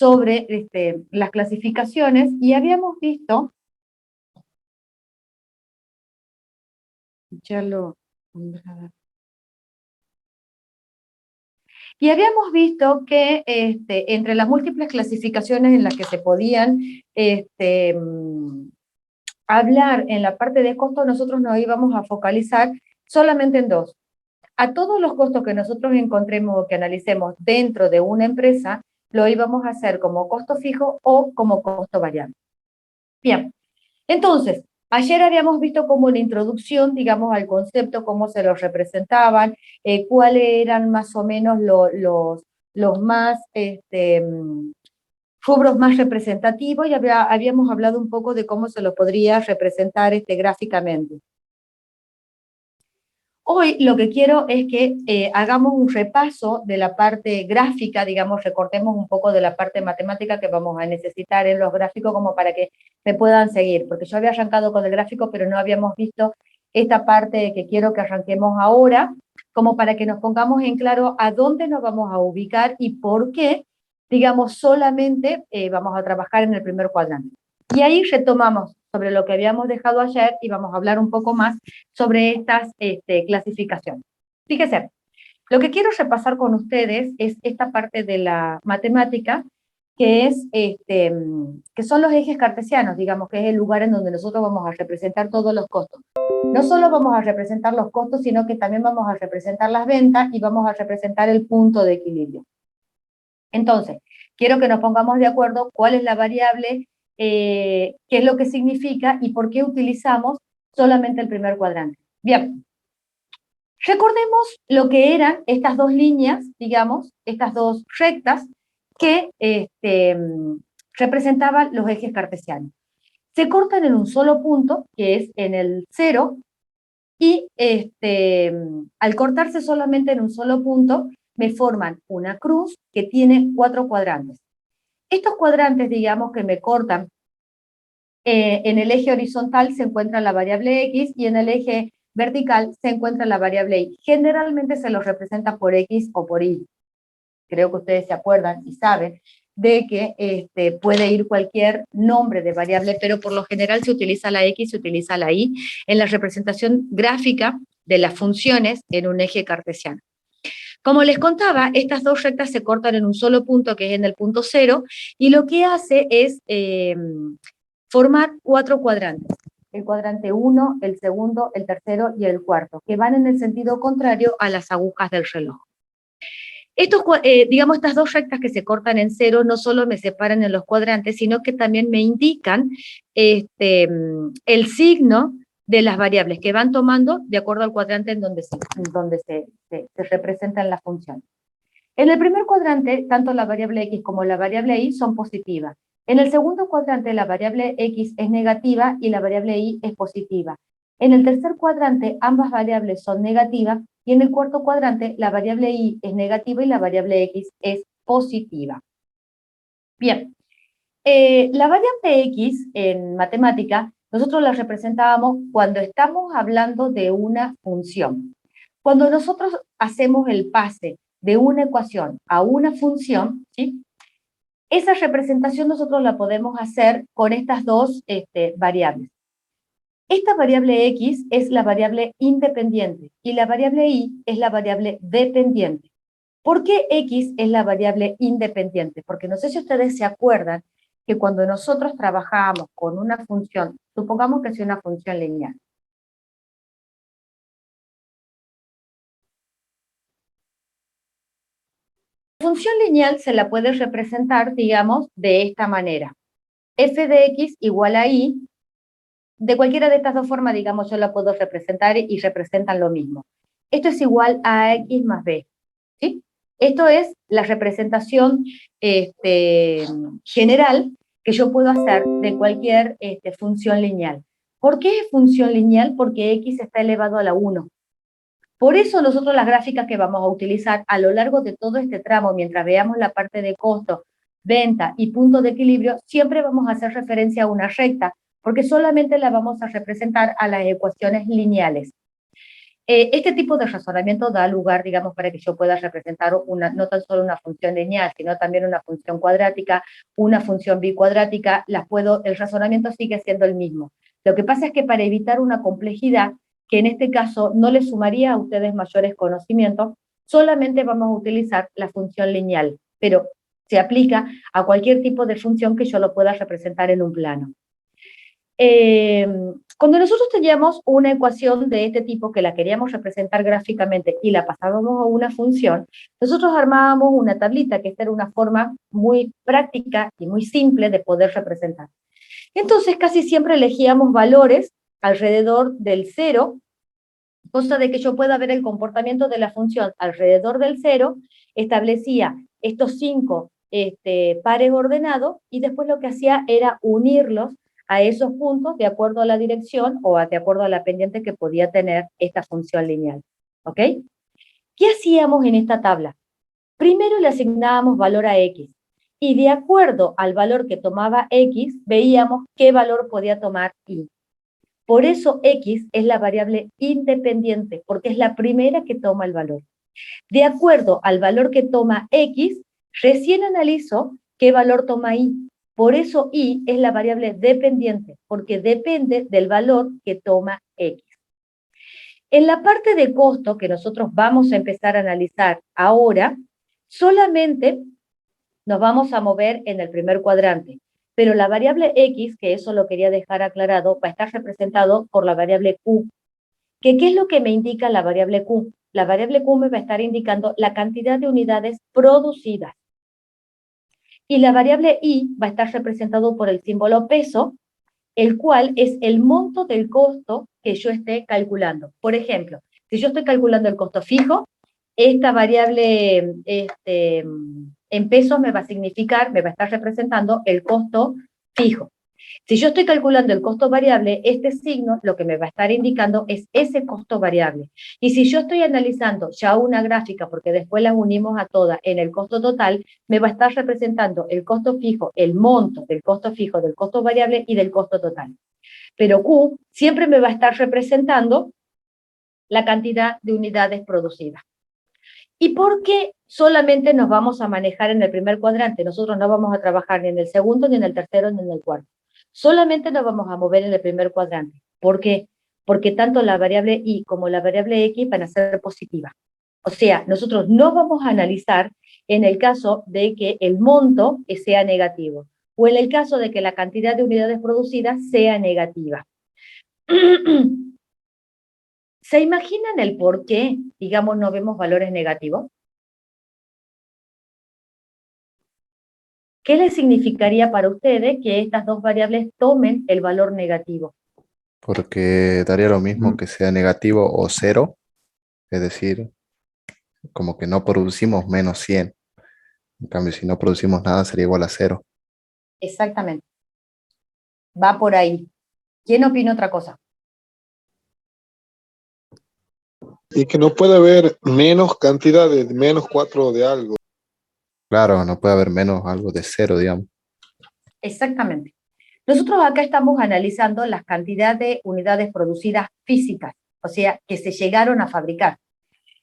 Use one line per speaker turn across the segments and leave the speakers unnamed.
sobre las clasificaciones y habíamos visto, que entre las múltiples clasificaciones en las que se podían hablar en la parte de costo, nosotros nos íbamos a focalizar solamente en dos. A todos los costos que nosotros encontremos o que analicemos dentro de una empresa, lo íbamos a hacer como costo fijo o como costo variable. Bien, entonces, ayer habíamos visto como una introducción, digamos, al concepto, cómo se los representaban, cuáles eran más o menos los más, rubros más representativos, y habíamos hablado un poco de cómo se lo podría representar gráficamente. Hoy lo que quiero es que hagamos un repaso de la parte gráfica, digamos, recortemos un poco de la parte matemática que vamos a necesitar en los gráficos como para que me puedan seguir, porque yo había arrancado con el gráfico, pero no habíamos visto esta parte que quiero que arranquemos ahora, como para que nos pongamos en claro a dónde nos vamos a ubicar y por qué, digamos, solamente vamos a trabajar en el primer cuadrante. Y ahí retomamos sobre lo que habíamos dejado ayer y vamos a hablar un poco más sobre estas clasificaciones. Fíjense, lo que quiero repasar con ustedes es esta parte de la matemática, que es que son los ejes cartesianos, digamos, que es el lugar en donde nosotros vamos a representar todos los costos. No solo vamos a representar los costos, sino que también vamos a representar las ventas y vamos a representar el punto de equilibrio. Entonces, quiero que nos pongamos de acuerdo cuál es la variable, qué es lo que significa y por qué utilizamos solamente el primer cuadrante. Bien, recordemos lo que eran estas dos líneas, digamos, estas dos rectas que representaban los ejes cartesianos. Se cortan en un solo punto, que es en el 0, y al cortarse solamente en un solo punto, me forman una cruz que tiene 4 cuadrantes. Estos cuadrantes, digamos, que me cortan, en el eje horizontal se encuentra la variable X y en el eje vertical se encuentra la variable Y. Generalmente se los representa por X o por Y. Creo que ustedes se acuerdan y saben de que puede ir cualquier nombre de variable, pero por lo general se utiliza la X, se utiliza la Y en la representación gráfica de las funciones en un eje cartesiano. Como les contaba, estas dos rectas se cortan en un solo punto, que es en el punto 0, y lo que hace es formar 4 cuadrantes. El cuadrante 1, el segundo, el tercero y el cuarto, que van en el sentido contrario a las agujas del reloj. Digamos, estas dos rectas que se cortan en 0 no solo me separan en los cuadrantes, sino que también me indican el signo de las variables que van tomando de acuerdo al cuadrante en donde se representan las funciones. En el primer cuadrante, tanto la variable X como la variable Y son positivas. En el segundo cuadrante, la variable X es negativa y la variable Y es positiva. En el tercer cuadrante, ambas variables son negativas, y en el cuarto cuadrante, la variable Y es negativa y la variable X es positiva. Bien, la variable X en matemática, nosotros la representábamos cuando estamos hablando de una función. Cuando nosotros hacemos el pase de una ecuación a una función, ¿sí?, esa representación nosotros la podemos hacer con estas dos variables. Esta variable X es la variable independiente y la variable Y es la variable dependiente. ¿Por qué X es la variable independiente? Porque no sé si ustedes se acuerdan que cuando nosotros trabajamos con una función, supongamos que sea una función lineal. La función lineal se la puede representar, digamos, de esta manera. F de X igual a Y. De cualquiera de estas dos formas, digamos, yo la puedo representar y representan lo mismo. Esto es igual a X más B, ¿sí? Esto es la representación general que yo puedo hacer de cualquier función lineal. ¿Por qué es función lineal? Porque X está elevado a la 1. Por eso nosotros las gráficas que vamos a utilizar a lo largo de todo este tramo, mientras veamos la parte de costo, venta y punto de equilibrio, siempre vamos a hacer referencia a una recta, porque solamente la vamos a representar a las ecuaciones lineales. Este tipo de razonamiento da lugar, digamos, para que yo pueda representar no tan solo una función lineal, sino también una función cuadrática, una función bicuadrática, el razonamiento sigue siendo el mismo. Lo que pasa es que para evitar una complejidad, que en este caso no les sumaría a ustedes mayores conocimientos, solamente vamos a utilizar la función lineal, pero se aplica a cualquier tipo de función que yo lo pueda representar en un plano. Cuando nosotros teníamos una ecuación de este tipo que la queríamos representar gráficamente y la pasábamos a una función, nosotros armábamos una tablita, que esta era una forma muy práctica y muy simple de poder representar. Entonces casi siempre elegíamos valores alrededor del 0, cosa de que yo pueda ver el comportamiento de la función alrededor del 0, establecía estos 5 pares ordenados y después lo que hacía era unirlos a esos puntos de acuerdo a la dirección o de acuerdo a la pendiente que podía tener esta función lineal. ¿Ok? ¿Qué hacíamos en esta tabla? Primero le asignábamos valor a X y de acuerdo al valor que tomaba X, veíamos qué valor podía tomar Y. Por eso X es la variable independiente, porque es la primera que toma el valor. De acuerdo al valor que toma X, recién analizo qué valor toma Y. Por eso Y es la variable dependiente, porque depende del valor que toma X. En la parte de costo que nosotros vamos a empezar a analizar ahora, solamente nos vamos a mover en el primer cuadrante, pero la variable X, que eso lo quería dejar aclarado, va a estar representado por la variable Q. ¿Qué es lo que me indica la variable Q? La variable Q me va a estar indicando la cantidad de unidades producidas. Y la variable Y va a estar representado por el símbolo peso, el cual es el monto del costo que yo esté calculando. Por ejemplo, si yo estoy calculando el costo fijo, esta variable en pesos me va a estar representando el costo fijo. Si yo estoy calculando el costo variable, este signo lo que me va a estar indicando es ese costo variable. Y si yo estoy analizando ya una gráfica, porque después las unimos a todas en el costo total, me va a estar representando el costo fijo, el monto del costo fijo, del costo variable y del costo total. Pero Q siempre me va a estar representando la cantidad de unidades producidas. ¿Y por qué solamente nos vamos a manejar en el primer cuadrante? Nosotros no vamos a trabajar ni en el segundo, ni en el tercero, ni en el cuarto. Solamente nos vamos a mover en el primer cuadrante. ¿Por qué? Porque tanto la variable Y como la variable X van a ser positivas. O sea, nosotros no vamos a analizar en el caso de que el monto sea negativo, o en el caso de que la cantidad de unidades producidas sea negativa. ¿Se imaginan el por qué, digamos, no vemos valores negativos? ¿Qué les significaría para ustedes que estas dos variables tomen el valor negativo?
Porque daría lo mismo que sea negativo o cero, es decir, como que no producimos menos 100. En cambio, si no producimos nada, sería igual a cero.
Exactamente. Va por ahí. ¿Quién opina otra cosa?
Y que no puede haber menos cantidad de menos 4 de algo.
Claro, no puede haber menos algo de cero, digamos.
Exactamente. Nosotros acá estamos analizando las cantidades de unidades producidas físicas, o sea, que se llegaron a fabricar.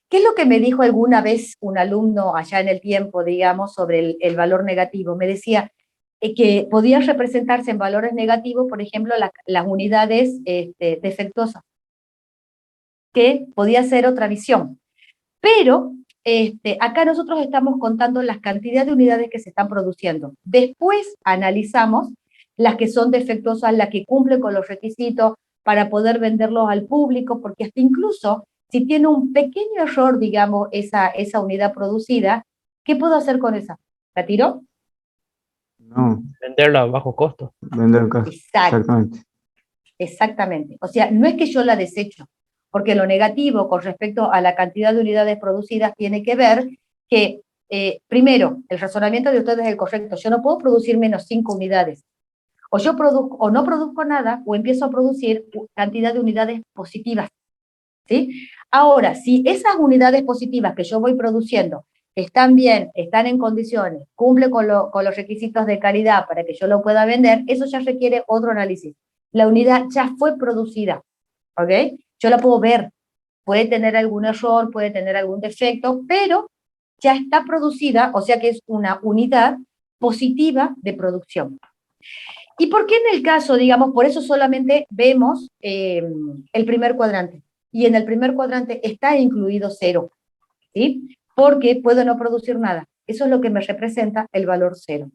¿Qué es lo que me dijo alguna vez un alumno allá en el tiempo, digamos, sobre el valor negativo? Me decía que podían representarse en valores negativos, por ejemplo, las unidades defectuosas, que podía ser otra visión. Pero acá nosotros estamos contando las cantidades de unidades que se están produciendo. Después analizamos las que son defectuosas, las que cumplen con los requisitos para poder venderlos al público, porque hasta incluso si tiene un pequeño error, digamos, esa unidad producida, ¿qué puedo hacer con esa? ¿La tiro?
No,
Venderla a bajo costo.
vender el caso.
Exacto.
Exactamente.
Exactamente. O sea, no es que yo la desecho, porque lo negativo con respecto a la cantidad de unidades producidas tiene que ver que, primero, el razonamiento de ustedes es el correcto. Yo no puedo producir menos 5 unidades. O yo produzco, o no produzco nada, o empiezo a producir cantidad de unidades positivas. ¿Sí? Ahora, si esas unidades positivas que yo voy produciendo están bien, están en condiciones, cumplen con los requisitos de calidad para que yo lo pueda vender, eso ya requiere otro análisis. La unidad ya fue producida, ¿ok? Yo la puedo ver, puede tener algún error, puede tener algún defecto, pero ya está producida, o sea que es una unidad positiva de producción. ¿Y por qué en el caso, digamos, por eso solamente vemos el primer cuadrante? Y en el primer cuadrante está incluido 0, ¿sí? Porque puedo no producir nada. Eso es lo que me representa el valor 0.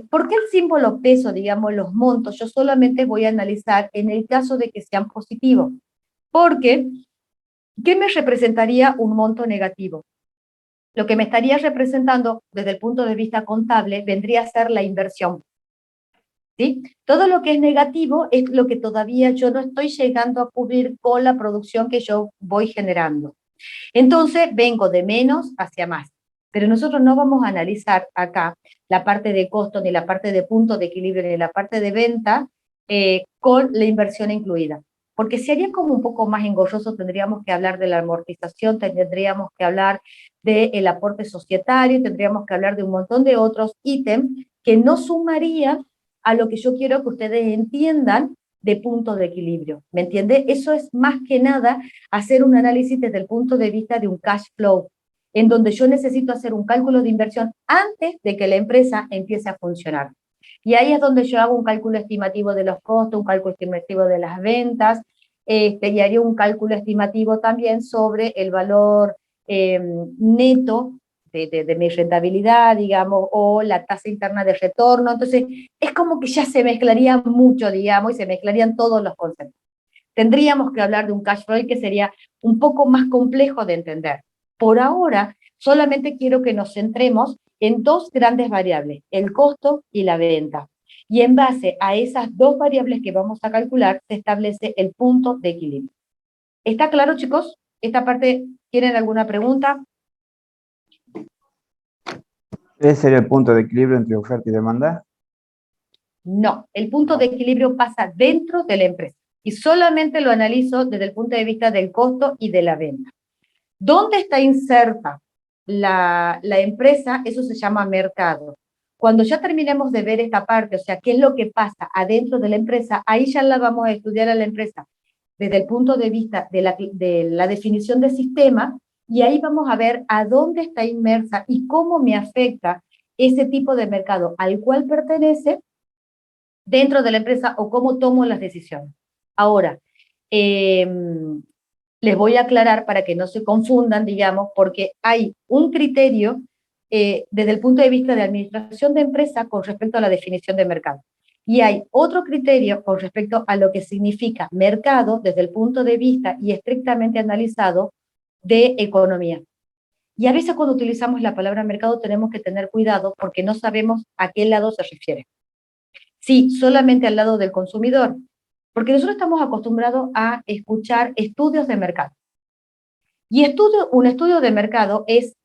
¿Por qué el símbolo peso, digamos, los montos, yo solamente voy a analizar en el caso de que sean positivos? Porque, ¿qué me representaría un monto negativo? Lo que me estaría representando desde el punto de vista contable vendría a ser la inversión. ¿Sí? Todo lo que es negativo es lo que todavía yo no estoy llegando a cubrir con la producción que yo voy generando. Entonces, vengo de menos hacia más. Pero nosotros no vamos a analizar acá la parte de costo, ni la parte de punto de equilibrio, ni la parte de venta con la inversión incluida. Porque sería como un poco más engorroso, tendríamos que hablar de la amortización, tendríamos que hablar del aporte societario, tendríamos que hablar de un montón de otros ítems que no sumarían a lo que yo quiero que ustedes entiendan de punto de equilibrio. ¿Me entiende? Eso es más que nada hacer un análisis desde el punto de vista de un cash flow, en donde yo necesito hacer un cálculo de inversión antes de que la empresa empiece a funcionar. Y ahí es donde yo hago un cálculo estimativo de los costos, un cálculo estimativo de las ventas, y haría un cálculo estimativo también sobre el valor neto de mi rentabilidad, digamos, o la tasa interna de retorno. Entonces, es como que ya se mezclaría mucho, digamos, y se mezclarían todos los conceptos. Tendríamos que hablar de un cash flow que sería un poco más complejo de entender. Por ahora, solamente quiero que nos centremos en dos grandes variables, el costo y la venta. Y en base a esas dos variables que vamos a calcular, se establece el punto de equilibrio. ¿Está claro, chicos? Esta parte, ¿tienen alguna pregunta?
¿Ese sería el punto de equilibrio entre oferta y demanda?
No, el punto de equilibrio pasa dentro de la empresa y solamente lo analizo desde el punto de vista del costo y de la venta. ¿Dónde está inserta la empresa? Eso se llama mercado. Cuando ya terminemos de ver esta parte, o sea, qué es lo que pasa adentro de la empresa, ahí ya la vamos a estudiar a la empresa desde el punto de vista de la definición de sistema, y ahí vamos a ver a dónde está inmersa y cómo me afecta ese tipo de mercado al cual pertenece dentro de la empresa o cómo tomo las decisiones. Ahora, les voy a aclarar para que no se confundan, digamos, porque hay un criterio desde el punto de vista de administración de empresa con respecto a la definición de mercado. Y hay otro criterio con respecto a lo que significa mercado desde el punto de vista y estrictamente analizado de economía. Y a veces cuando utilizamos la palabra mercado tenemos que tener cuidado porque no sabemos a qué lado se refiere. Sí, solamente al lado del consumidor, porque nosotros estamos acostumbrados a escuchar estudios de mercado. Y un estudio de mercado es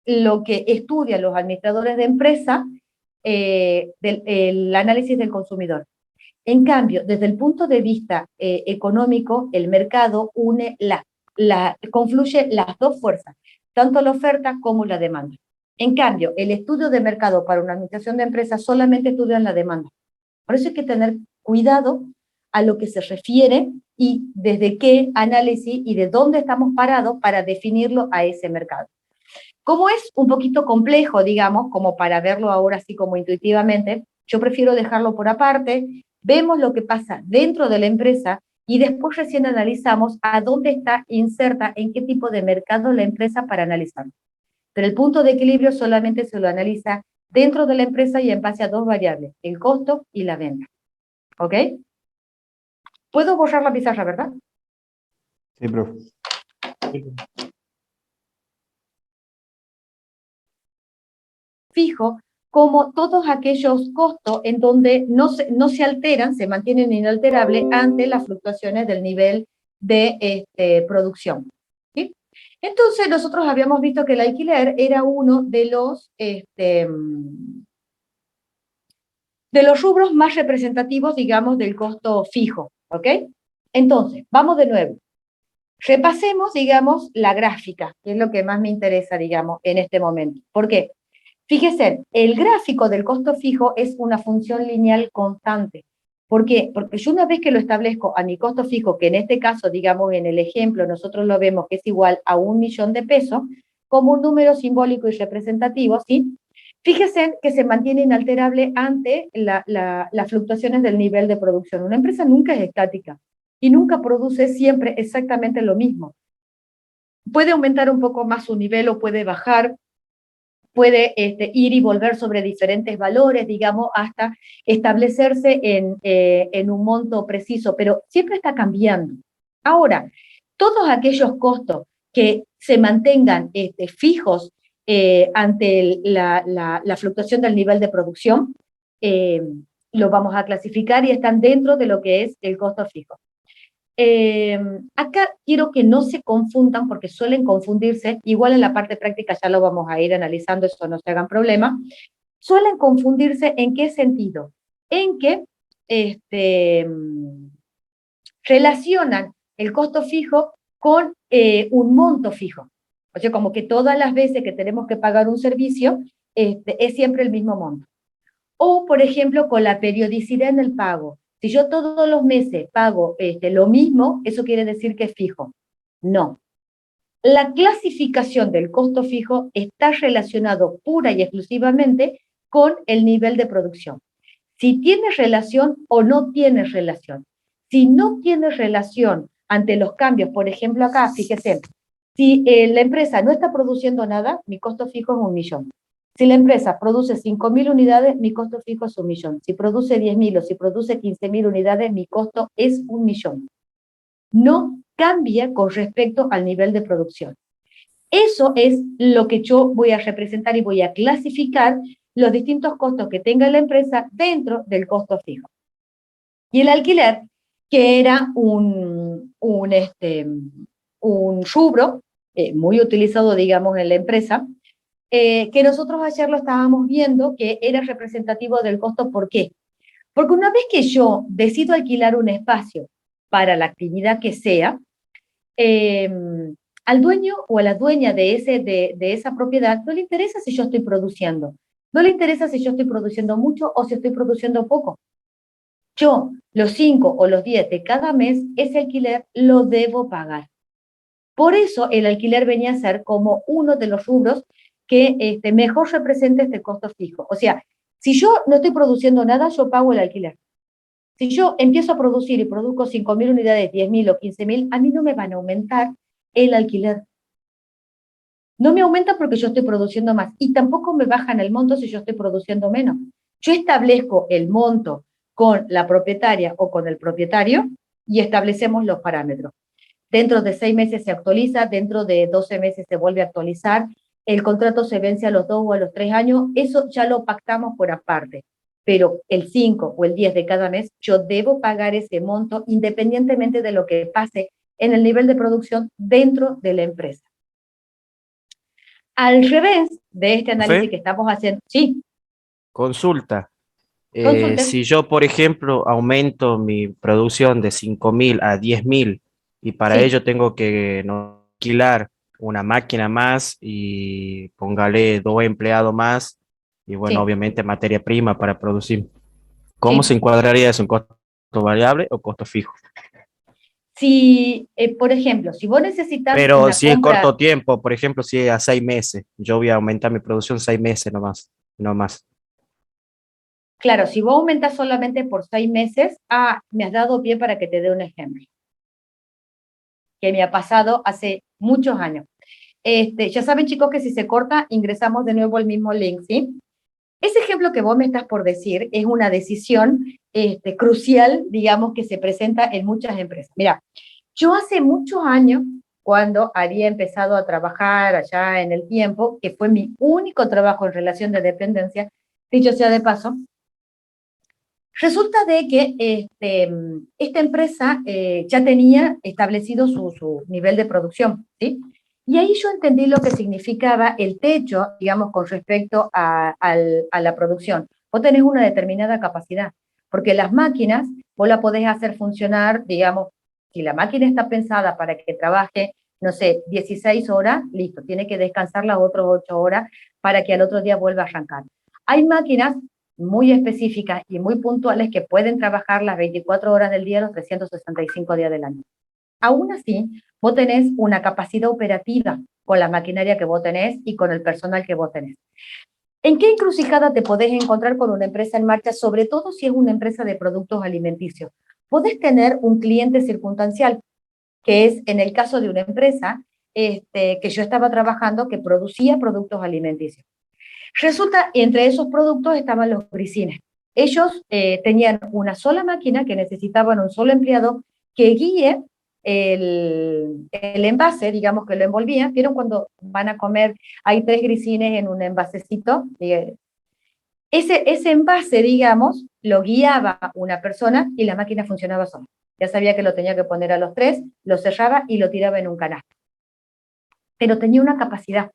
lo que estudian los administradores de empresa el análisis del consumidor. En cambio, desde el punto de vista económico, el mercado confluye las dos fuerzas, tanto la oferta como la demanda. En cambio, el estudio de mercado para una administración de empresas solamente estudia la demanda. Por eso hay que tener cuidado a lo que se refiere y desde qué análisis y de dónde estamos parados para definirlo a ese mercado. Como es un poquito complejo, digamos, como para verlo ahora así como intuitivamente, yo prefiero dejarlo por aparte, vemos lo que pasa dentro de la empresa y después recién analizamos a dónde está inserta, en qué tipo de mercado la empresa para analizarlo. Pero el punto de equilibrio solamente se lo analiza dentro de la empresa y en base a dos variables, el costo y la venta. ¿Ok? Puedo borrar la pizarra, ¿verdad?
Sí, profe.
Fijo como todos aquellos costos en donde no se alteran, se mantienen inalterables ante las fluctuaciones del nivel de producción. ¿Sí? Entonces nosotros habíamos visto que el alquiler era uno de los rubros más representativos, digamos, del costo fijo, ¿ok? Entonces, vamos de nuevo. Repasemos, digamos, la gráfica, que es lo que más me interesa, digamos, en este momento. ¿Por qué? Fíjese, el gráfico del costo fijo es una función lineal constante. ¿Por qué? Porque yo una vez que lo establezco a mi costo fijo, que en este caso, digamos, en el ejemplo, nosotros lo vemos que es igual a 1.000.000 de pesos, como un número simbólico y representativo, ¿sí? Fíjese que se mantiene inalterable ante las fluctuaciones del nivel de producción. Una empresa nunca es estática y nunca produce siempre exactamente lo mismo. Puede aumentar un poco más su nivel o puede bajar, puede ir y volver sobre diferentes valores, digamos, hasta establecerse en un monto preciso, pero siempre está cambiando. Ahora, todos aquellos costos que se mantengan fijos ante la fluctuación del nivel de producción, lo vamos a clasificar y están dentro de lo que es el costo fijo. Acá quiero que no se confundan porque suelen confundirse, igual en la parte práctica ya lo vamos a ir analizando, eso no se hagan problema, suelen confundirse ¿en qué sentido? En que relacionan el costo fijo con un monto fijo. O sea, como que todas las veces que tenemos que pagar un servicio, es siempre el mismo monto. O, por ejemplo, con la periodicidad en el pago. Si yo todos los meses pago lo mismo, eso quiere decir que es fijo. No. La clasificación del costo fijo está relacionado pura y exclusivamente con el nivel de producción. Si tiene relación o no tiene relación. Si no tiene relación ante los cambios, por ejemplo acá, fíjese, si la empresa no está produciendo nada, mi costo fijo es 1.000.000. Si la empresa produce 5.000 unidades, mi costo fijo es 1.000.000. Si produce 10.000 o si produce 15.000 unidades, mi costo es 1.000.000. No cambia con respecto al nivel de producción. Eso es lo que yo voy a representar y voy a clasificar los distintos costos que tenga la empresa dentro del costo fijo. Y el alquiler, que era un rubro muy utilizado, digamos, en la empresa, que nosotros ayer lo estábamos viendo, que era representativo del costo. ¿Por qué? Porque una vez que yo decido alquilar un espacio para la actividad que sea, al dueño o a la dueña de esa propiedad no le interesa si yo estoy produciendo, no le interesa si yo estoy produciendo mucho o si estoy produciendo poco. Yo, los 5 o los 10 de cada mes, ese alquiler lo debo pagar. Por eso el alquiler venía a ser como uno de los rubros que mejor representa este costo fijo. O sea, si yo no estoy produciendo nada, yo pago el alquiler. Si yo empiezo a producir y produzco 5.000 unidades, 10.000 o 15.000, a mí no me van a aumentar el alquiler. No me aumenta porque yo estoy produciendo más y tampoco me bajan el monto si yo estoy produciendo menos. Yo establezco el monto con la propietaria o con el propietario y establecemos los parámetros. Dentro de 6 meses se actualiza, dentro de 12 meses se vuelve a actualizar, el contrato se vence a los 2 o a los 3 años, eso ya lo pactamos por aparte. Pero el 5 o el 10 de cada mes, yo debo pagar ese monto independientemente de lo que pase en el nivel de producción dentro de la empresa. Al revés de este análisis que estamos haciendo, sí.
Consulta.
Consulte.
Si yo, por ejemplo, aumento mi producción de 5.000 a 10.000 y para
Sí.
ello tengo que alquilar una máquina más y póngale 2 empleados más y bueno,
Sí.
obviamente materia prima para producir. ¿Cómo
Sí.
se encuadraría eso? ¿En costo variable o costo fijo?
Si, por ejemplo, si vos necesitas
Pero
una
si es
compra,
corto tiempo, por ejemplo, si es a 6 meses, yo voy a aumentar mi producción 6 meses nomás, no más.
claro, si vos aumentás solamente por 6 meses, me has dado pie para que te dé un ejemplo, que me ha pasado hace muchos años. Ya saben, chicos, que si se corta, ingresamos de nuevo al mismo link, ¿sí? Ese ejemplo que vos me estás por decir es una decisión crucial, digamos, que se presenta en muchas empresas. Mira, yo hace muchos años, cuando había empezado a trabajar allá en el tiempo, que fue mi único trabajo en relación de dependencia, dicho sea de paso, resulta de que esta empresa ya tenía establecido su nivel de producción, ¿sí? Y ahí yo entendí lo que significaba el techo, digamos, con respecto a la producción. Vos tenés una determinada capacidad, porque las máquinas, vos la podés hacer funcionar, digamos, si la máquina está pensada para que trabaje, no sé, 16 horas, listo, tiene que descansar las otras 8 horas para que al otro día vuelva a arrancar. Hay máquinas muy específicas y muy puntuales que pueden trabajar las 24 horas del día, los 365 días del año. Aún así, vos tenés una capacidad operativa con la maquinaria que vos tenés y con el personal que vos tenés. ¿En qué encrucijada te podés encontrar con una empresa en marcha, sobre todo si es una empresa de productos alimenticios? Podés tener un cliente circunstancial, que es en el caso de una empresa que yo estaba trabajando que producía productos alimenticios. Resulta, entre esos productos estaban los grisines. Ellos tenían una sola máquina que necesitaban un solo empleado que guíe el envase, digamos que lo envolvía. ¿Vieron cuando van a comer? Hay 3 grisines en un envasecito. Ese envase, digamos, lo guiaba una persona y la máquina funcionaba sola. Ya sabía que lo tenía que poner a los 3, lo cerraba y lo tiraba en un canasto. Pero tenía una capacidad.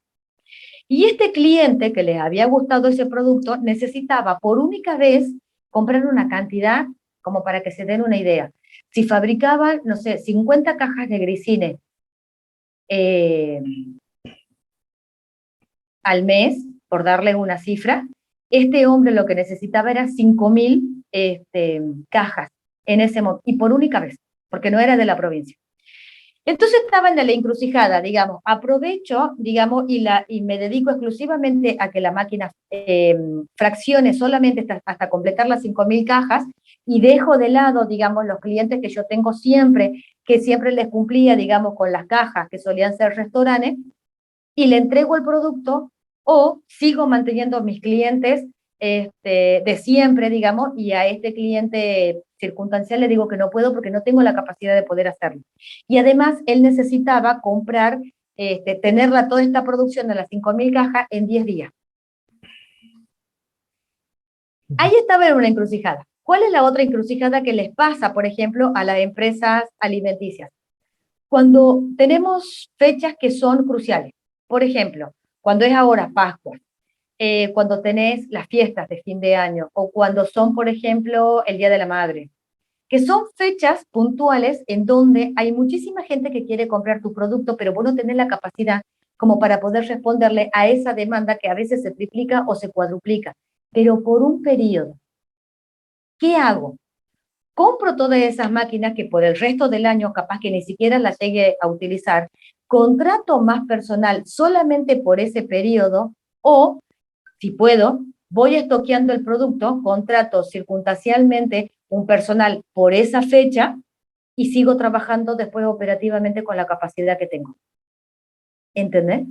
Y este cliente que les había gustado ese producto necesitaba por única vez comprar una cantidad, como para que se den una idea. Si fabricaban, no sé, 50 cajas de grisines al mes, por darles una cifra, este hombre lo que necesitaba era 5.000 cajas en ese momento, y por única vez, porque no era de la provincia. Entonces estaba en la encrucijada, digamos, aprovecho, digamos, y me dedico exclusivamente a que la máquina fraccione solamente hasta completar las 5.000 cajas, y dejo de lado, digamos, los clientes que yo tengo siempre, que siempre les cumplía, digamos, con las cajas, que solían ser restaurantes, y le entrego el producto, o sigo manteniendo a mis clientes de siempre, digamos, y a este cliente circunstancial le digo que no puedo porque no tengo la capacidad de poder hacerlo. Y además él necesitaba comprar, tenerla toda esta producción de las 5.000 cajas en 10 días. Ahí estaba en una encrucijada. ¿Cuál es la otra encrucijada que les pasa, por ejemplo, a las empresas alimenticias? Cuando tenemos fechas que son cruciales, por ejemplo, cuando es ahora Pascua, cuando tenés las fiestas de fin de año, o cuando son, por ejemplo, el Día de la Madre, que son fechas puntuales en donde hay muchísima gente que quiere comprar tu producto, pero vos no tenés la capacidad como para poder responderle a esa demanda que a veces se triplica o se cuadruplica, pero por un periodo. ¿Qué hago? Compro todas esas máquinas que por el resto del año capaz que ni siquiera las llegue a utilizar, contrato más personal solamente por ese periodo, o, si puedo, voy estoqueando el producto, contrato circunstancialmente un personal por esa fecha y sigo trabajando después operativamente con la capacidad que tengo. ¿Entendés?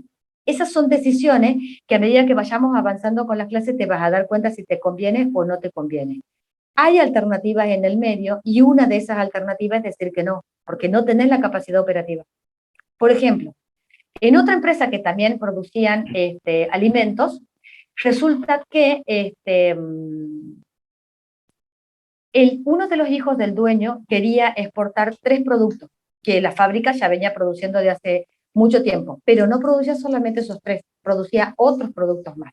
Esas son decisiones que a medida que vayamos avanzando con las clases te vas a dar cuenta si te conviene o no te conviene. Hay alternativas en el medio y una de esas alternativas es decir que no, porque no tenés la capacidad operativa. Por ejemplo, en otra empresa que también producían alimentos, resulta que uno de los hijos del dueño quería exportar 3 productos que la fábrica ya venía produciendo de hace mucho tiempo, pero no producía solamente esos 3, producía otros productos más.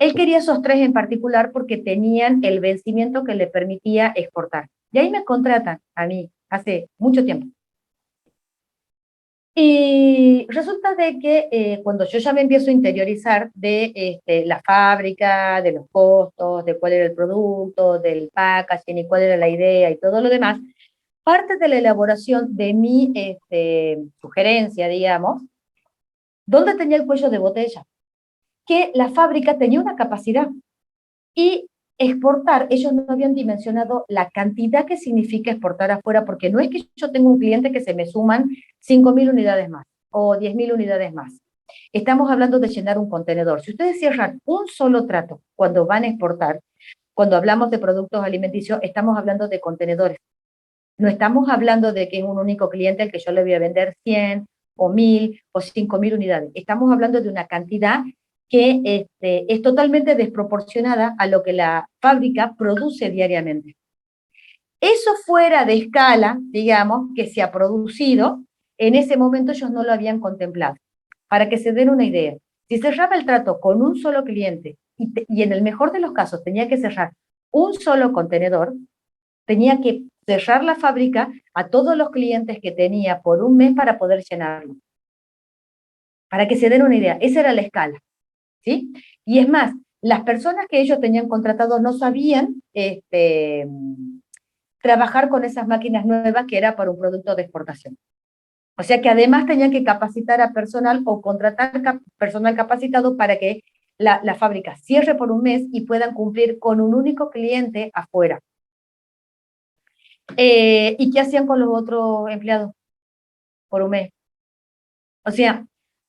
Él quería esos 3 en particular porque tenían el vencimiento que le permitía exportar. Y ahí me contratan a mí hace mucho tiempo. Y resulta de que cuando yo ya me empiezo a interiorizar de la fábrica, de los costos, de cuál era el producto, del packaging y cuál era la idea y todo lo demás, parte de la elaboración de mi sugerencia, digamos, ¿dónde tenía el cuello de botella? Que la fábrica tenía una capacidad y exportar, ellos no habían dimensionado la cantidad que significa exportar afuera, porque no es que yo tengo un cliente que se me suman 5.000 unidades más o 10.000 unidades más. Estamos hablando de llenar un contenedor. Si ustedes cierran un solo trato cuando van a exportar, cuando hablamos de productos alimenticios, estamos hablando de contenedores. No estamos hablando de que es un único cliente al que yo le voy a vender 100 o 1.000 o 5.000 unidades. Estamos hablando de una cantidad que es totalmente desproporcionada a lo que la fábrica produce diariamente. Eso fuera de escala, digamos, que se ha producido, en ese momento ellos no lo habían contemplado. Para que se den una idea, si cerraba el trato con un solo cliente y en el mejor de los casos tenía que cerrar un solo contenedor, tenía que cerrar la fábrica a todos los clientes que tenía por un mes para poder llenarlo. Para que se den una idea, esa era la escala. ¿Sí? Y es más, las personas que ellos tenían contratado no sabían trabajar con esas máquinas nuevas que era para un producto de exportación. O sea que además tenían que capacitar a personal o contratar personal capacitado para que la fábrica cierre por un mes y puedan cumplir con un único cliente afuera. ¿Y qué hacían con los otros empleados por un mes? O sea,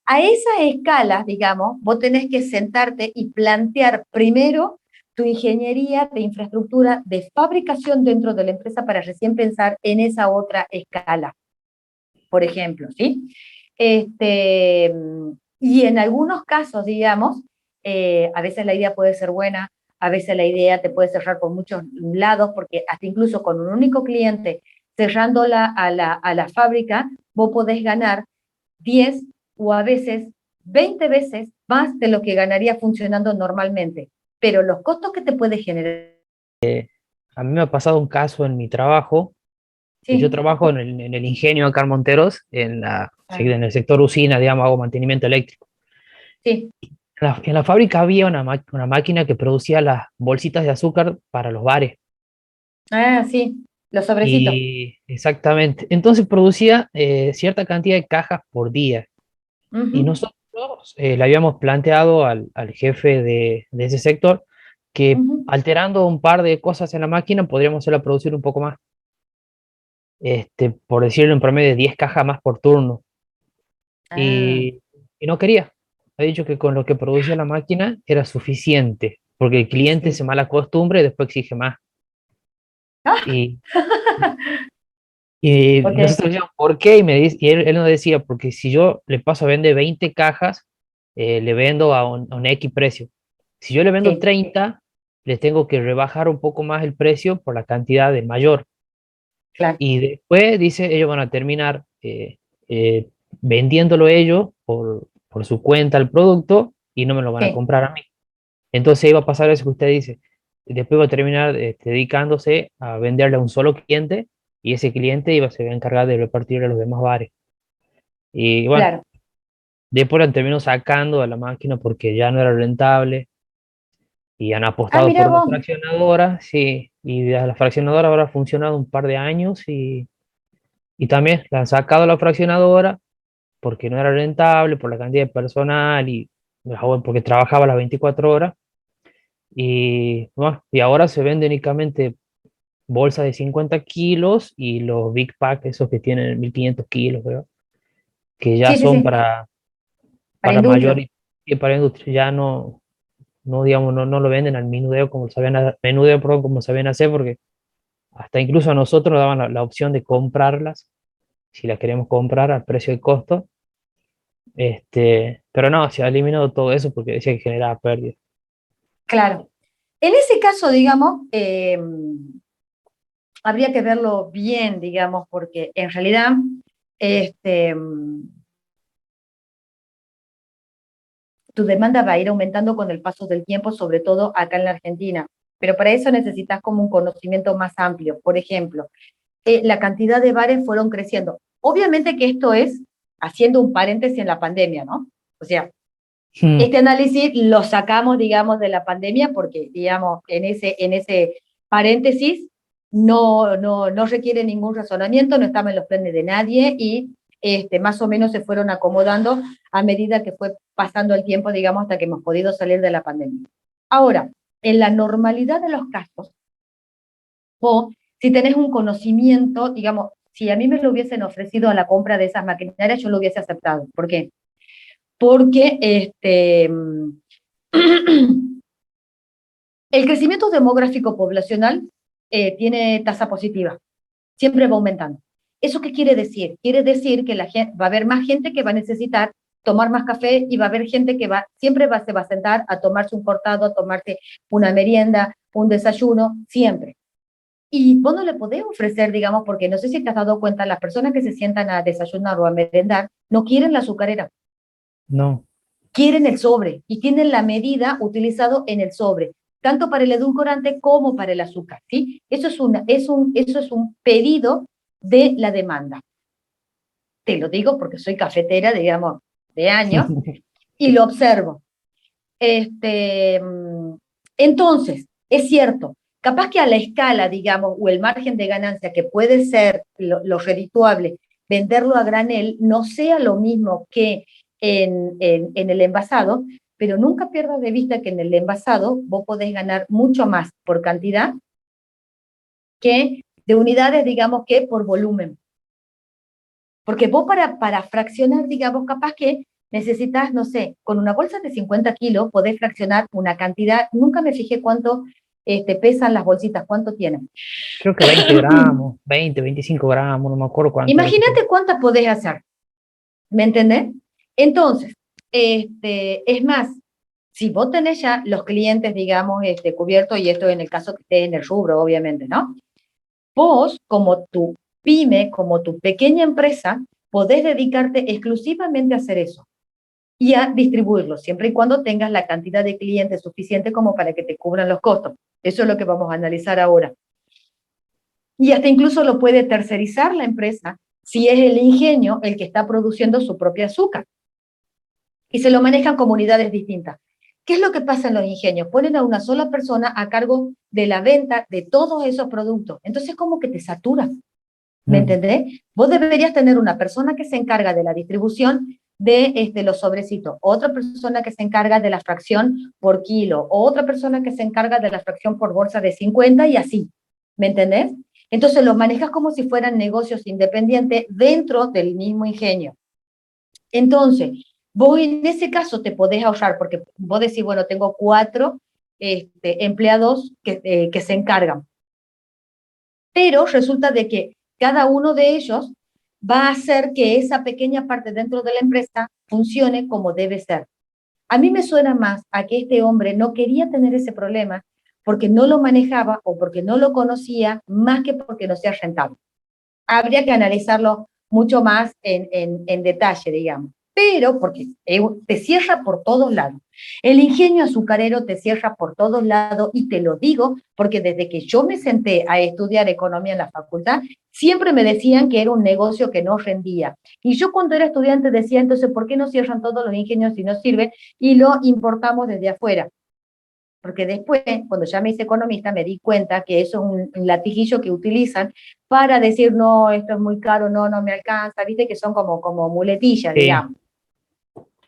a esa escala, digamos, vos tenés que sentarte y plantear primero tu ingeniería de infraestructura de fabricación dentro de la empresa para recién pensar en esa otra escala, por ejemplo, ¿sí? Y en algunos casos, digamos, a veces la idea puede ser buena, a veces la idea te puede cerrar por muchos lados, porque hasta incluso con un único cliente, cerrándola a la fábrica, vos podés ganar 10 o a veces 20 veces más de lo que ganaría funcionando normalmente. Pero los costos que te puede generar...
A mí me ha pasado un caso en mi trabajo. Yo
Sí,
trabajo en el ingenio acá en Monteros, en el sector usina, digamos, hago mantenimiento eléctrico.
sí.
En la fábrica había una máquina que producía las bolsitas de azúcar para los bares.
Ah, sí, los sobrecitos.
Y exactamente. Entonces producía cierta cantidad de cajas por día. Y
Ujú,
nosotros le habíamos planteado al jefe de ese sector que
ujú.
alterando un par de cosas en la máquina podríamos hacerla producir un poco más. Por decirlo en promedio de 10 cajas más por turno.
Ah,
Y no quería. Ha dicho que con lo que producía la máquina era suficiente, porque el cliente
sí.
se mala costumbre y después exige más.
Ah,
Y, y
¿por qué?
nosotros decíamos, ¿por qué? Y, y él nos decía, porque si yo le paso a vender 20 cajas, le vendo a un X precio. Si yo le vendo
Sí,
30, le tengo que rebajar un poco más el precio por la cantidad de mayor.
claro,
Y después, dice, ellos van a terminar eh, vendiéndolo ellos por su cuenta el producto y no me lo van a
sí,
comprar a mí. Entonces iba a pasar eso que usted dice. Después va a terminar dedicándose a venderle a un solo cliente y ese cliente se va a encargar de repartirle a los demás bares. Y bueno,
claro.
después la terminó sacando de la máquina porque ya no era rentable y han
Ah,
apostado por
mira
una
vos.
fraccionadora, sí, y la fraccionadora habrá funcionado un par de años y también la han sacado la fraccionadora porque no era rentable, por la cantidad de personal y bueno, porque trabajaba las 24 horas. Y, bueno, y ahora se vende únicamente bolsas de 50 kilos y los Big Pack, esos que tienen 1500 kilos, creo, que ya
Sí, sí,
son
sí, para
para mayor
industria.
y para industria. Ya no digamos, no lo venden al menudeo como sabían, menudeo, perdón, como sabían hacer, porque hasta incluso a nosotros nos daban la opción de comprarlas, si las queremos comprar al precio de costo. Pero no, se ha eliminado todo eso porque decía que generaba pérdida.
Claro. En ese caso, digamos, habría que verlo bien, digamos, porque en realidad, este, tu demanda va a ir aumentando con el paso del tiempo, sobre todo acá en la Argentina. Pero para eso necesitas como un conocimiento más amplio. Por ejemplo, la cantidad de bares fueron creciendo. Obviamente que esto es haciendo un paréntesis en la pandemia, ¿no? O sea,
Mm,
este análisis lo sacamos, digamos, de la pandemia porque, digamos, en ese paréntesis no requiere ningún razonamiento, no estaba en los planes de nadie y más o menos se fueron acomodando a medida que fue pasando el tiempo, digamos, hasta que hemos podido salir de la pandemia. Ahora, en la normalidad de los casos, o si tenés un conocimiento, digamos, si a mí me lo hubiesen ofrecido a la compra de esas maquinarias, yo lo hubiese aceptado. ¿Por qué? Porque el crecimiento demográfico poblacional tiene tasa positiva, siempre va aumentando. ¿Eso qué quiere decir? Quiere decir que va a haber más gente que va a necesitar tomar más café y va a haber gente que siempre se va a sentar a tomarse un cortado, a tomarse una merienda, un desayuno, siempre. Y vos no le podés ofrecer, digamos, porque no sé si te has dado cuenta, las personas que se sientan a desayunar o a merendar no quieren la azucarera,
no.
quieren el sobre y tienen la medida utilizado en el sobre, tanto para el edulcorante como para el azúcar, ¿sí? Eso es un pedido de la demanda. Te lo digo porque soy cafetera, digamos, de años y lo observo. Entonces, es cierto, capaz que a la escala, digamos, o el margen de ganancia que puede ser lo redituable, venderlo a granel, no sea lo mismo que en el envasado, pero nunca pierdas de vista que en el envasado vos podés ganar mucho más por cantidad que de unidades, digamos, que por volumen. Porque vos para fraccionar, digamos, capaz que necesitas, no sé, con una bolsa de 50 kilos podés fraccionar una cantidad, nunca me fijé cuánto pesan las bolsitas, cuánto tienen.
Creo que 20 gramos, 20, 25 gramos, no me acuerdo cuánto es.
Imagínate cuántas podés hacer, ¿me entendés? Entonces, es más, si vos tenés ya los clientes, digamos, cubiertos, y esto en el caso que estés en el rubro, obviamente, ¿no? Vos, como tu pyme, como tu pequeña empresa, podés dedicarte exclusivamente a hacer eso y a distribuirlo, siempre y cuando tengas la cantidad de clientes suficiente como para que te cubran los costos. Eso es lo que vamos a analizar ahora. Y hasta incluso lo puede tercerizar la empresa si es el ingenio el que está produciendo su propio azúcar. Y se lo manejan comunidades distintas. ¿Qué es lo que pasa en los ingenios? Ponen a una sola persona a cargo de la venta de todos esos productos. Entonces, como que te satura. ¿Me entendés? Vos deberías tener una persona que se encarga de la distribución de los sobrecitos, otra persona que se encarga de la fracción por kilo, otra persona que se encarga de la fracción por bolsa de 50 y así. ¿Me entendés? Entonces los manejas como si fueran negocios independientes dentro del mismo ingenio. Entonces, vos en ese caso te podés ahorrar, porque vos decís, bueno, tengo 4 empleados que se encargan. Pero resulta de que cada uno de ellos va a hacer que esa pequeña parte dentro de la empresa funcione como debe ser. A mí me suena más a que este hombre no quería tener ese problema porque no lo manejaba o porque no lo conocía, más que porque no sea rentable. Habría que analizarlo mucho más en detalle, digamos. Pero porque te cierra por todos lados. El ingenio azucarero te cierra por todos lados y te lo digo porque desde que yo me senté a estudiar economía en la facultad, siempre me decían que era un negocio que no rendía. Y yo cuando era estudiante decía, entonces, ¿por qué no cierran todos los ingenios si no sirve y lo importamos desde afuera? Porque después, cuando ya me hice economista, me di cuenta que eso es un latiguillo que utilizan para decir, no, esto es muy caro, no, no me alcanza, viste que son como muletillas,
Sí,
digamos.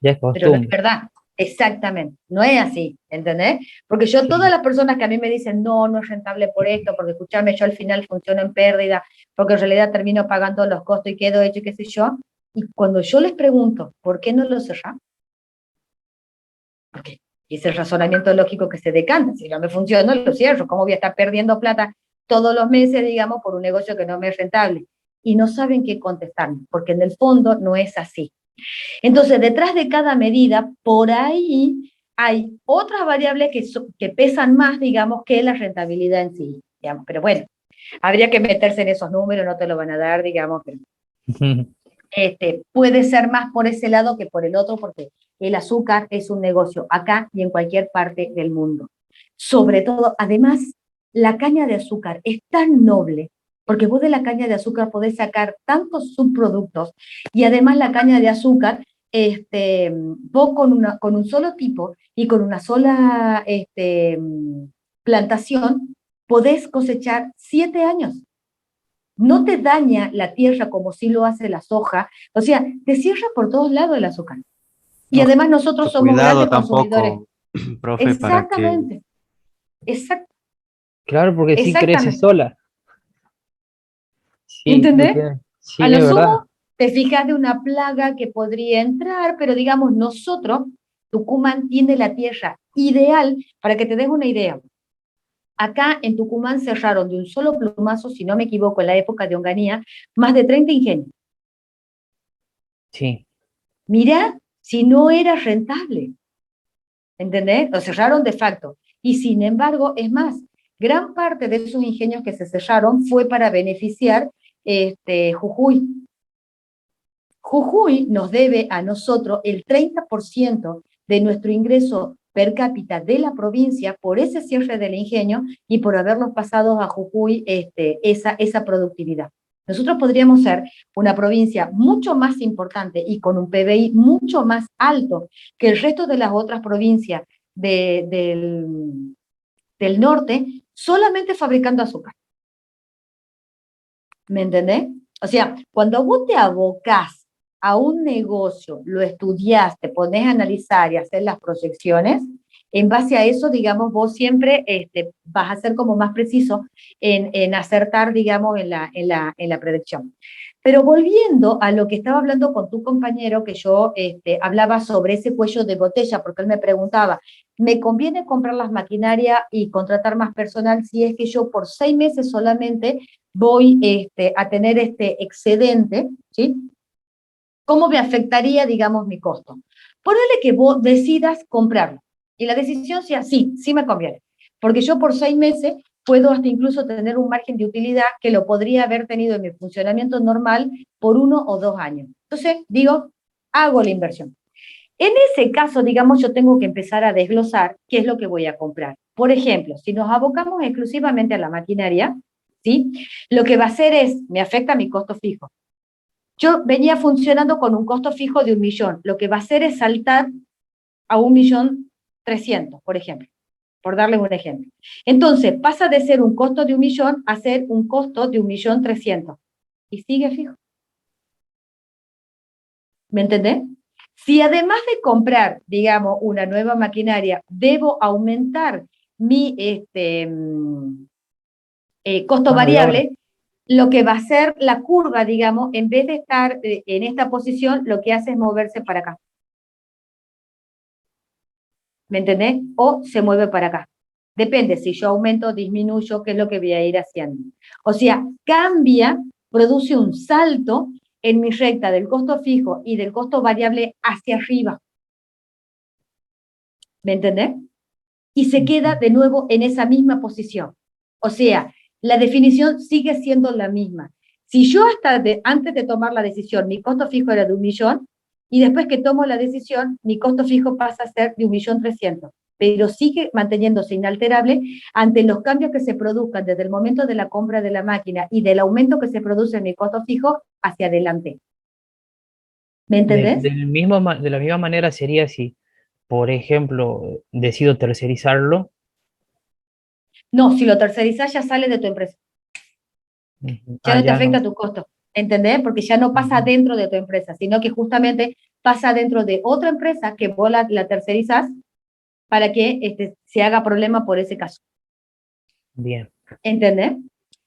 ya es
Pero no es
costumbre.
verdad, exactamente, no es así, ¿entendés? Porque yo, todas las personas que a mí me dicen, no, no es rentable por esto, porque escuchame, yo al final funciono en pérdida, porque en realidad termino pagando los costos y quedo hecho, qué sé yo, y cuando yo les pregunto, ¿por qué no lo cerrás? Porque es el razonamiento lógico que se decanta, si no me funciona, lo cierro, ¿cómo voy a estar perdiendo plata todos los meses, digamos, por un negocio que no me es rentable? Y no saben qué contestarme, porque en el fondo no es así. Entonces, detrás de cada medida, por ahí hay otras variables que pesan más, digamos, que la rentabilidad en sí, digamos. Pero bueno, habría que meterse en esos números, no te lo van a dar, digamos, pero puede ser más por ese lado que por el otro, porque el azúcar es un negocio acá y en cualquier parte del mundo. Sobre todo, además, la caña de azúcar es tan noble, porque vos de la caña de azúcar podés sacar tantos subproductos, y además la caña de azúcar, vos con un solo tipo y con una sola plantación, podés cosechar 7 años. No te daña la tierra como si lo hace la soja, o sea, te cierra por todos lados el azúcar. Y
No,
además nosotros somos
cuidado
grandes consumidores.
tampoco, profe, para que
Exactamente,
Claro, porque sí crece
exactamente.
sola. Sí,
¿Entendés?
sí,
A lo
es verdad.
sumo te fijas de una plaga que podría entrar, pero digamos nosotros, Tucumán tiene la tierra ideal, para que te des una idea. Acá en Tucumán cerraron de un solo plumazo, si no me equivoco, en la época de Onganía, más de 30 ingenios.
Sí.
Mirá si no era rentable, ¿entendés? Lo cerraron de facto. Y sin embargo, es más, gran parte de esos ingenios que se cerraron fue para beneficiar Jujuy. Jujuy nos debe a nosotros el 30% de nuestro ingreso per cápita de la provincia por ese cierre del ingenio y por habernos pasado a Jujuy esa productividad. Nosotros podríamos ser una provincia mucho más importante y con un PBI mucho más alto que el resto de las otras provincias del norte solamente fabricando azúcar. ¿Me entendés? O sea, cuando vos te abocás a un negocio, lo estudiás, te pones a analizar y hacer las proyecciones, en base a eso, digamos, vos siempre vas a ser como más preciso en acertar, digamos, en la predicción. Pero volviendo a lo que estaba hablando con tu compañero, que yo hablaba sobre ese cuello de botella, porque él me preguntaba, ¿me conviene comprar las maquinarias y contratar más personal si es que yo por 6 meses solamente voy a tener este excedente, ¿sí? ¿Cómo me afectaría, digamos, mi costo? Ponele que vos decidas comprarlo y la decisión sea sí, sí me conviene, porque yo por 6 meses puedo hasta incluso tener un margen de utilidad que lo podría haber tenido en mi funcionamiento normal por 1 o 2 años. Entonces, digo, hago la inversión. En ese caso, digamos, yo tengo que empezar a desglosar qué es lo que voy a comprar. Por ejemplo, si nos abocamos exclusivamente a la maquinaria, ¿sí? Lo que va a hacer es, me afecta mi costo fijo. Yo venía funcionando con un costo fijo de 1.000.000. Lo que va a hacer es saltar a 1.300.000, por ejemplo, por darle un ejemplo. Entonces, pasa de ser un costo de 1.000.000 a ser un costo de 1.300.000. Y sigue fijo. ¿Me entendés? Si además de comprar, digamos, una nueva maquinaria, debo aumentar mi costo variable, lo que va a hacer la curva, digamos, en vez de estar en esta posición, lo que hace es moverse para acá. ¿Me entendés? O se mueve para acá. Depende, si yo aumento o disminuyo, qué es lo que voy a ir haciendo. O sea, cambia, produce un salto en mi recta del costo fijo y del costo variable hacia arriba. ¿Me entendés? Y se queda de nuevo en esa misma posición. O sea, la definición sigue siendo la misma. Si yo antes de tomar la decisión, mi costo fijo era de 1.000.000, y después que tomo la decisión, mi costo fijo pasa a ser de 1.300.000, pero sigue manteniéndose inalterable ante los cambios que se produzcan desde el momento de la compra de la máquina y del aumento que se produce en mi costo fijo hacia adelante. ¿Me entendés?
De la misma manera sería si, por ejemplo, decido tercerizarlo.
No, si lo tercerizás ya sale de tu empresa. Ya no te
Ya
afecta
no.
tu costo, ¿entendés? Porque ya no pasa dentro de tu empresa, sino que justamente pasa dentro de otra empresa que vos la tercerizás para que se haga problema por ese caso.
Bien.
¿Entendés?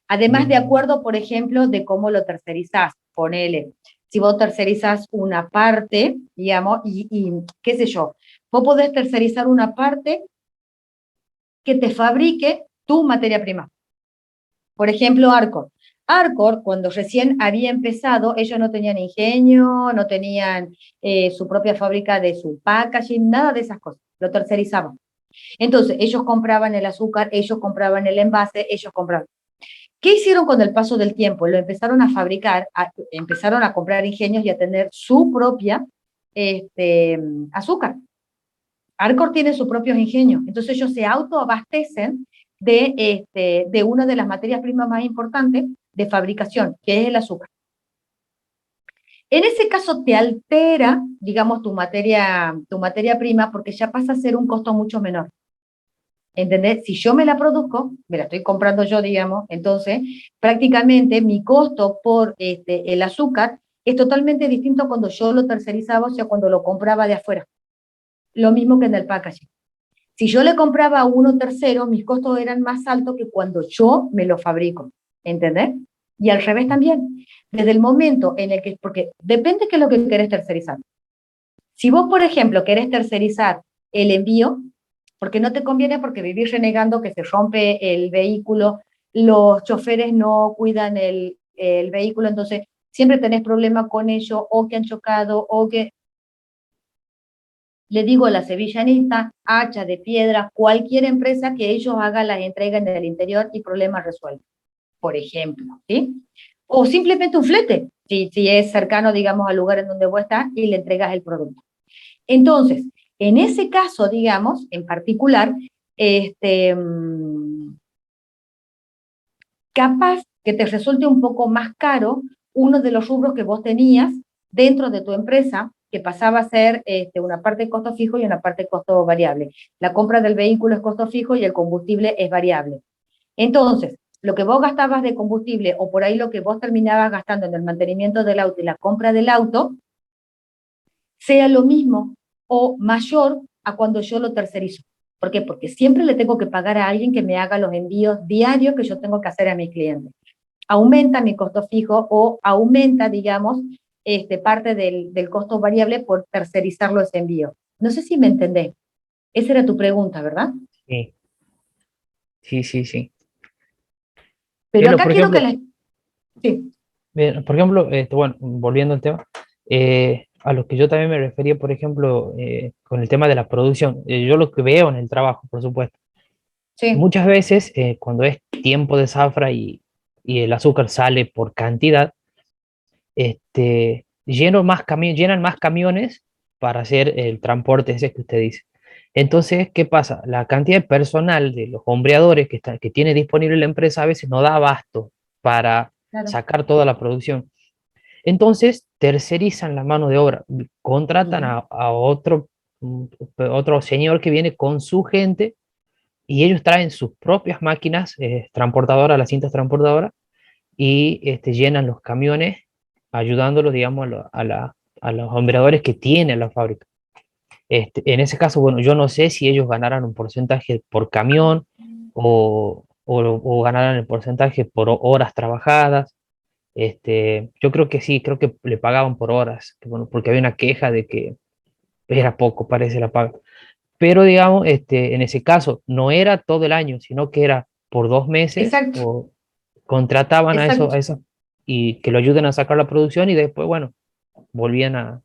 Además, de
Bien.
acuerdo, por ejemplo, de cómo lo tercerizás. Ponele, si vos tercerizás una parte, digamos, y qué sé yo, vos podés tercerizar una parte que te fabrique tu materia prima. Por ejemplo, Arcor. Arcor, cuando recién había empezado, ellos no tenían ingenio, no tenían su propia fábrica de su packaging, nada de esas cosas. Lo tercerizaban. Entonces, ellos compraban el azúcar, ellos compraban el envase, ellos compraban. ¿Qué hicieron con el paso del tiempo? Lo empezaron a fabricar, empezaron a comprar ingenios y a tener su propia azúcar. Arcor tiene sus propios ingenios, entonces ellos se autoabastecen de una de las materias primas más importantes de fabricación, que es el azúcar. En ese caso te altera, digamos, tu materia prima, porque ya pasa a ser un costo mucho menor. ¿Entendés? Si yo me la produzco, me la estoy comprando yo, digamos, entonces prácticamente mi costo por el azúcar es totalmente distinto cuando yo lo tercerizaba, o sea, cuando lo compraba de afuera. Lo mismo que en el packaging. Si yo le compraba a uno tercero, mis costos eran más altos que cuando yo me lo fabrico. ¿Entendés? Y al revés también. Desde el momento en el que, porque depende qué es lo que querés tercerizar. Si vos, por ejemplo, querés tercerizar el envío, porque no te conviene porque vivís renegando que se rompe el vehículo, los choferes no cuidan el vehículo, entonces siempre tenés problemas con ello, o que han chocado, o que, le digo a la sevillanista, hacha de piedra, cualquier empresa que ellos hagan las entregas en el interior y problemas resueltos, por ejemplo, ¿sí? O simplemente un flete, si es cercano, digamos, al lugar en donde vos estás y le entregas el producto. Entonces, en ese caso, digamos, en particular, capaz que te resulte un poco más caro uno de los rubros que vos tenías dentro de tu empresa, que pasaba a ser una parte de costo fijo y una parte de costo variable. La compra del vehículo es costo fijo y el combustible es variable. Entonces, lo que vos gastabas de combustible o por ahí lo que vos terminabas gastando en el mantenimiento del auto y la compra del auto, sea lo mismo o mayor a cuando yo lo tercerizo. ¿Por qué? Porque siempre le tengo que pagar a alguien que me haga los envíos diarios que yo tengo que hacer a mis clientes. Aumenta mi costo fijo o aumenta, digamos, parte del costo variable por tercerizarlo ese envío. No sé si me entendés. Esa era tu pregunta, ¿verdad?
Sí, sí, sí, sí.
Pero
Pero,
acá
por
quiero que
ejemplo,
les... Sí,
bien, por ejemplo, bueno, volviendo al tema, a lo que yo también me refería, por ejemplo, con el tema de la producción, yo lo que veo en el trabajo, por supuesto,
sí.
muchas veces cuando es tiempo de zafra y el azúcar sale por cantidad, llenan más camiones para hacer el transporte ese que usted dice. Entonces, ¿qué pasa? La cantidad de personal de los hombreadores que tiene disponible la empresa a veces no da abasto para
Claro.
sacar toda la producción. Entonces, tercerizan la mano de obra, contratan a otro señor que viene con su gente y ellos traen sus propias máquinas transportadoras, las cintas transportadoras, y llenan los camiones ayudándolos, digamos, a los operadores que tiene la fábrica. En ese caso, bueno, yo no sé si ellos ganaran un porcentaje por camión o ganaran el porcentaje por horas trabajadas. Yo creo que sí, creo que le pagaban por horas, que bueno, porque había una queja de que era poco, parece la paga. Pero digamos, en ese caso, no era todo el año, sino que era por 2 meses
Exacto,
o contrataban
exacto.
a eso y que lo ayuden a sacar la producción y después, bueno, volvían a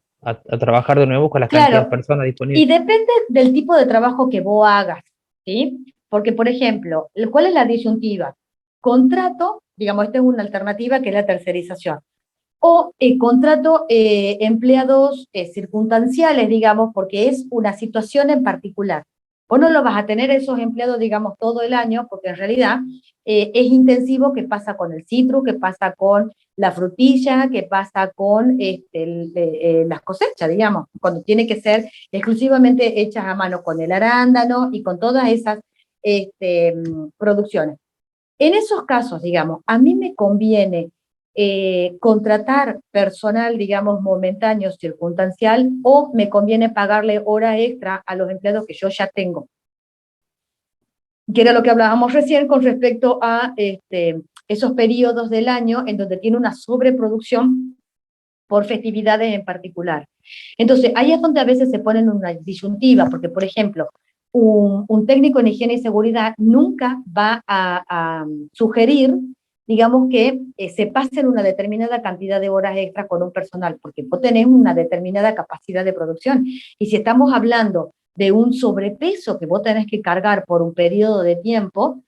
trabajar de nuevo con la cantidad de
Claro,
personas
y
disponibles.
depende del tipo de trabajo que vos hagas, ¿sí? Porque, por ejemplo, ¿cuál es la disyuntiva? Contrato, digamos, esta es una alternativa que es la tercerización. O contrato empleados circunstanciales, digamos, porque es una situación en particular. Vos no lo vas a tener esos empleados, digamos, todo el año, porque en realidad es intensivo que pasa con el citrus, que pasa con la frutilla, que pasa con las cosechas, digamos, cuando tiene que ser exclusivamente hechas a mano con el arándano y con todas esas producciones. En esos casos, digamos, a mí me conviene contratar personal, digamos, momentáneo, circunstancial, o me conviene pagarle hora extra a los empleados que yo ya tengo. Que era lo que hablábamos recién con respecto a esos periodos del año en donde tiene una sobreproducción por festividades en particular. Entonces, ahí es donde a veces se ponen una disyuntiva, porque, por ejemplo, un técnico en higiene y seguridad nunca va a sugerir, digamos, que se pasen una determinada cantidad de horas extras con un personal, porque vos tenés una determinada capacidad de producción. Y si estamos hablando de un sobrepeso que vos tenés que cargar por un periodo de tiempo,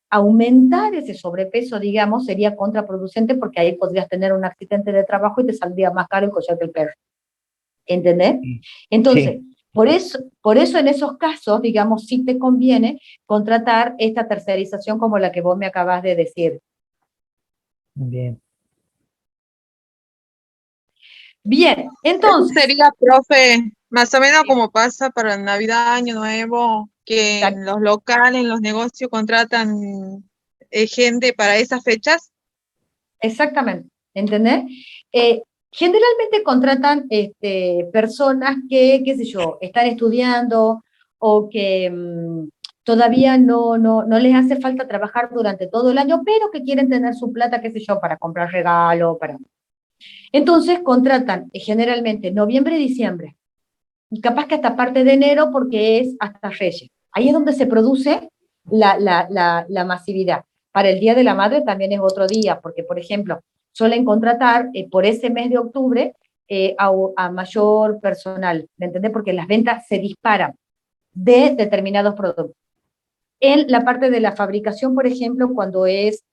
aumentar ese sobrepeso, digamos, sería contraproducente porque ahí podrías tener un accidente de trabajo y te saldría más caro el collar que el perro. ¿Entendés?
Sí,
Entonces,
sí,
por eso en esos casos, digamos, sí te conviene contratar esta tercerización como la que vos me acabas de decir.
bien.
Bien,
Eso
entonces,
sería, profe, más o menos como pasa para Navidad, Año Nuevo, que en los locales, en los negocios contratan gente para esas fechas.
exactamente, ¿entendés? Generalmente contratan personas que, qué sé yo, están estudiando o que todavía no les hace falta trabajar durante todo el año, pero que quieren tener su plata, qué sé yo, para comprar regalo, para... Entonces contratan generalmente noviembre y diciembre, y capaz que hasta parte de enero porque es hasta Reyes. Ahí es donde se produce la masividad. Para el Día de la Madre también es otro día, porque, por ejemplo, suelen contratar por ese mes de octubre a mayor personal, ¿me entendés? Porque las ventas se disparan de determinados productos. En la parte de la fabricación, por ejemplo, cuando es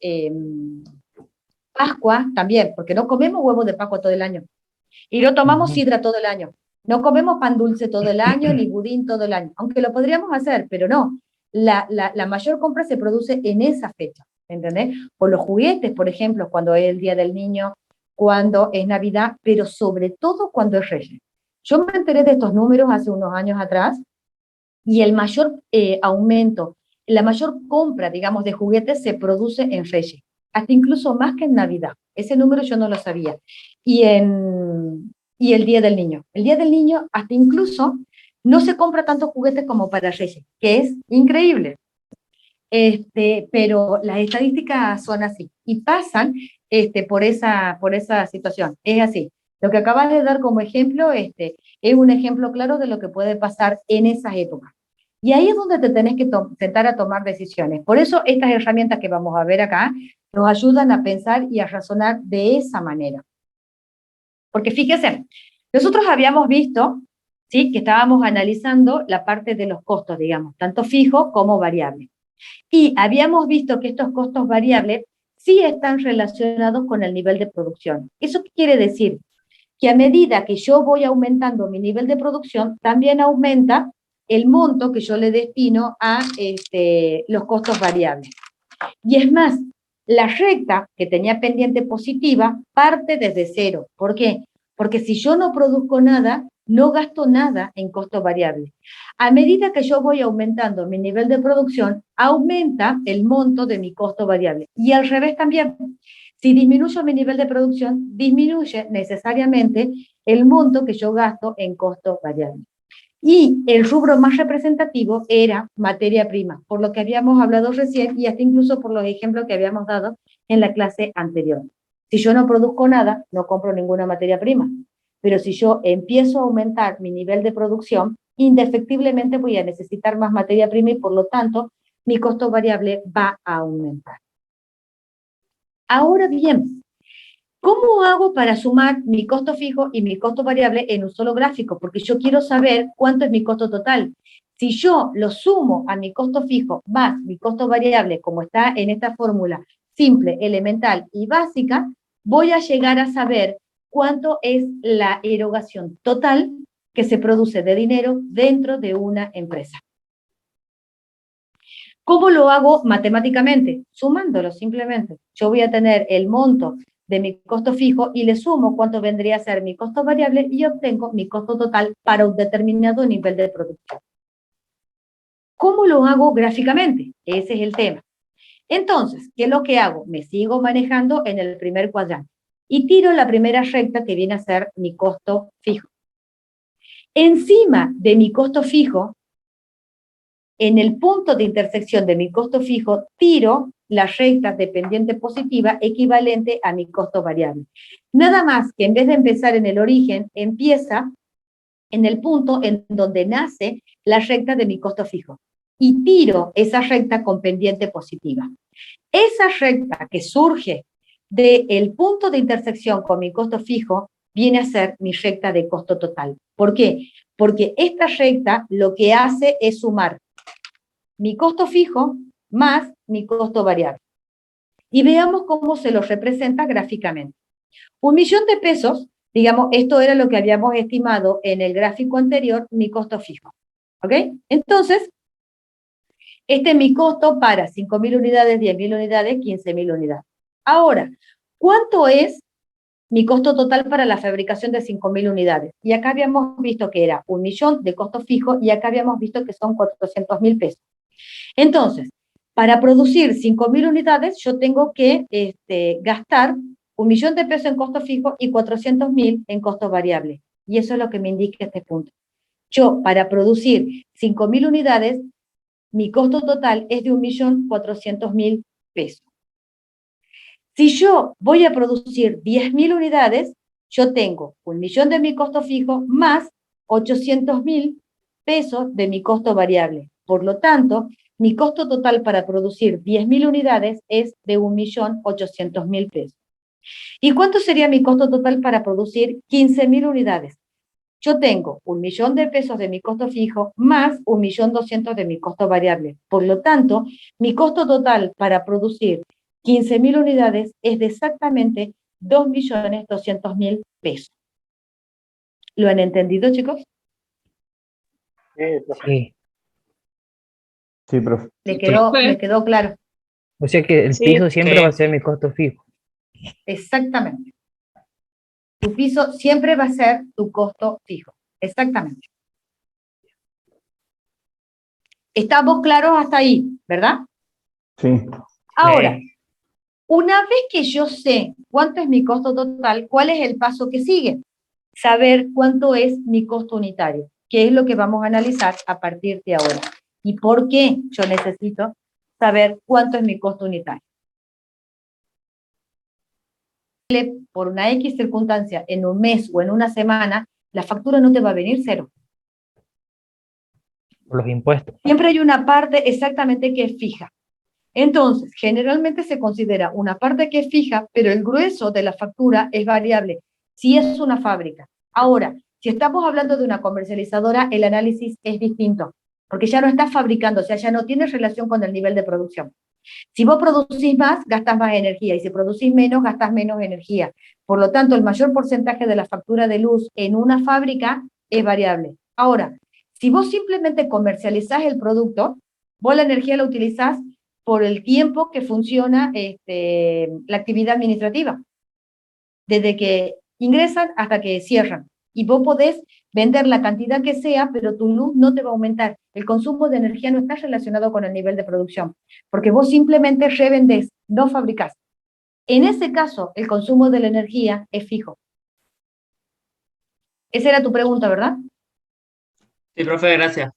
Pascua, también, porque no comemos huevos de Pascua todo el año. Y no tomamos
Ujú.
sidra todo el año. No comemos pan dulce todo el año, ni budín todo el año. Aunque lo podríamos hacer, pero no. La mayor compra se produce en esa fecha, ¿entendés? Por los juguetes, por ejemplo, cuando es el Día del Niño, cuando es Navidad, pero sobre todo cuando es Reyes. Yo me enteré de estos números hace unos años atrás y el mayor aumento, la mayor compra, digamos, de juguetes se produce en Reyes, hasta incluso más que en Navidad. Ese número yo no lo sabía. Y el Día del Niño. El Día del Niño, hasta incluso, no se compra tantos juguetes como para Reyes, que es increíble. Pero las estadísticas son así y pasan por esa situación. Es así. Lo que acabas de dar como ejemplo es un ejemplo claro de lo que puede pasar en esas épocas. Y ahí es donde te tenés que sentar a tomar decisiones. Por eso estas herramientas que vamos a ver acá nos ayudan a pensar y a razonar de esa manera. Porque fíjese, nosotros habíamos visto, ¿sí?, que estábamos analizando la parte de los costos, digamos, tanto fijos como variables. Y habíamos visto que estos costos variables sí están relacionados con el nivel de producción. ¿Eso qué quiere decir? Que a medida que yo voy aumentando mi nivel de producción, también aumenta el monto que yo le destino a los costos variables. Y es más, la recta que tenía pendiente positiva parte desde cero. ¿Por qué? Porque si yo no produzco nada, no gasto nada en costos variables. A medida que yo voy aumentando mi nivel de producción, aumenta el monto de mi costo variable. Y al revés también. Si disminuyo mi nivel de producción, disminuye necesariamente el monto que yo gasto en costos variables. Y el rubro más representativo era materia prima, por lo que habíamos hablado recién y hasta incluso por los ejemplos que habíamos dado en la clase anterior. Si yo no produzco nada, no compro ninguna materia prima. Pero si yo empiezo a aumentar mi nivel de producción, indefectiblemente voy a necesitar más materia prima y por lo tanto mi costo variable va a aumentar. Ahora bien, ¿cómo hago para sumar mi costo fijo y mi costo variable en un solo gráfico? Porque yo quiero saber cuánto es mi costo total. Si yo lo sumo a mi costo fijo más mi costo variable, como está en esta fórmula simple, elemental y básica, voy a llegar a saber cuánto es la erogación total que se produce de dinero dentro de una empresa. ¿Cómo lo hago matemáticamente? Sumándolo simplemente. Yo voy a tener el monto de mi costo fijo y le sumo cuánto vendría a ser mi costo variable y obtengo mi costo total para un determinado nivel de producción. ¿Cómo lo hago gráficamente? Ese es el tema. Entonces, ¿qué es lo que hago? Me sigo manejando en el primer cuadrante y tiro la primera recta que viene a ser mi costo fijo. Encima de mi costo fijo, en el punto de intersección de mi costo fijo, tiro la recta de pendiente positiva equivalente a mi costo variable. Nada más que en vez de empezar en el origen, empieza en el punto en donde nace la recta de mi costo fijo. Y tiro esa recta con pendiente positiva. Esa recta que surge del punto de intersección con mi costo fijo viene a ser mi recta de costo total. ¿Por qué? Porque esta recta lo que hace es sumar mi costo fijo más mi costo variable. Y veamos cómo se lo representa gráficamente. 1.000.000 de pesos, digamos, esto era lo que habíamos estimado en el gráfico anterior, mi costo fijo. ¿Ok? Entonces, este es mi costo para 5.000 unidades, 10.000 unidades, 15.000 unidades. Ahora, ¿cuánto es mi costo total para la fabricación de 5.000 unidades? Y acá habíamos visto que era 1.000.000 de costo fijo y acá habíamos visto que son 400.000 pesos. Entonces, para producir 5.000 unidades, yo tengo que gastar 1.000.000 de pesos en costo fijo y 400.000 en costo variable. Y eso es lo que me indica este punto. Yo, para producir 5.000 unidades, mi costo total es de 1.400.000 pesos. Si yo voy a producir 10.000 unidades, yo tengo 1.000.000 de mi costo fijo más 800.000 pesos de mi costo variable. Por lo tanto, mi costo total para producir 10.000 unidades es de 1.800.000 pesos. ¿Y cuánto sería mi costo total para producir 15.000 unidades? Yo tengo 1.000.000 de pesos de mi costo fijo más 1.200.000 de mi costo variable. Por lo tanto, mi costo total para producir 15.000 unidades es de exactamente 2.200.000 pesos. ¿Lo han entendido, chicos?
Sí.
Sí, profe.
¿Le quedó claro?
O sea que el
Sí,
piso siempre
sí.
va a ser mi costo fijo.
Exactamente. Tu piso siempre va a ser tu costo fijo. exactamente. Estamos claros hasta ahí, ¿verdad?
Sí.
Ahora, una vez que yo sé cuánto es mi costo total, ¿cuál es el paso que sigue? Saber cuánto es mi costo unitario, que es lo que vamos a analizar a partir de ahora. ¿Y por qué yo necesito saber cuánto es mi costo unitario? Por una X circunstancia, en un mes o en una semana, la factura no te va a venir cero.
Por los impuestos.
Siempre hay una parte exactamente que es fija. Entonces, generalmente se considera una parte que es fija, pero el grueso de la factura es variable, si es una fábrica. Ahora, si estamos hablando de una comercializadora, el análisis es distinto, porque ya no estás fabricando, o sea, ya no tienes relación con el nivel de producción. Si vos producís más, gastas más energía, y si producís menos, gastas menos energía. Por lo tanto, el mayor porcentaje de la factura de luz en una fábrica es variable. Ahora, si vos simplemente comercializás el producto, vos la energía la utilizás por el tiempo que funciona la actividad administrativa, desde que ingresan hasta que cierran. Y vos podés vender la cantidad que sea, pero tu luz no te va a aumentar. El consumo de energía no está relacionado con el nivel de producción, porque vos simplemente revendés, no fabricás. En ese caso, el consumo de la energía es fijo. Esa era tu pregunta, ¿verdad?
Sí, profe, gracias.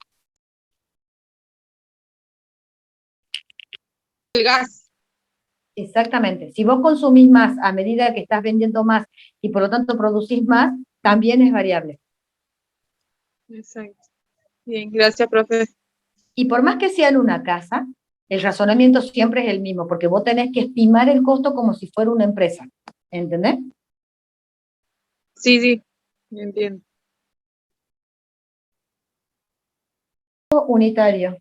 El gas.
Exactamente. Si vos consumís más a medida que estás vendiendo más y por lo tanto producís más, también es variable.
Exacto. Bien, gracias, profe.
Y por más que sea en una casa, el razonamiento siempre es el mismo, porque vos tenés que estimar el costo como si fuera una empresa. ¿Entendés?
Sí, sí, entiendo.
Unitario.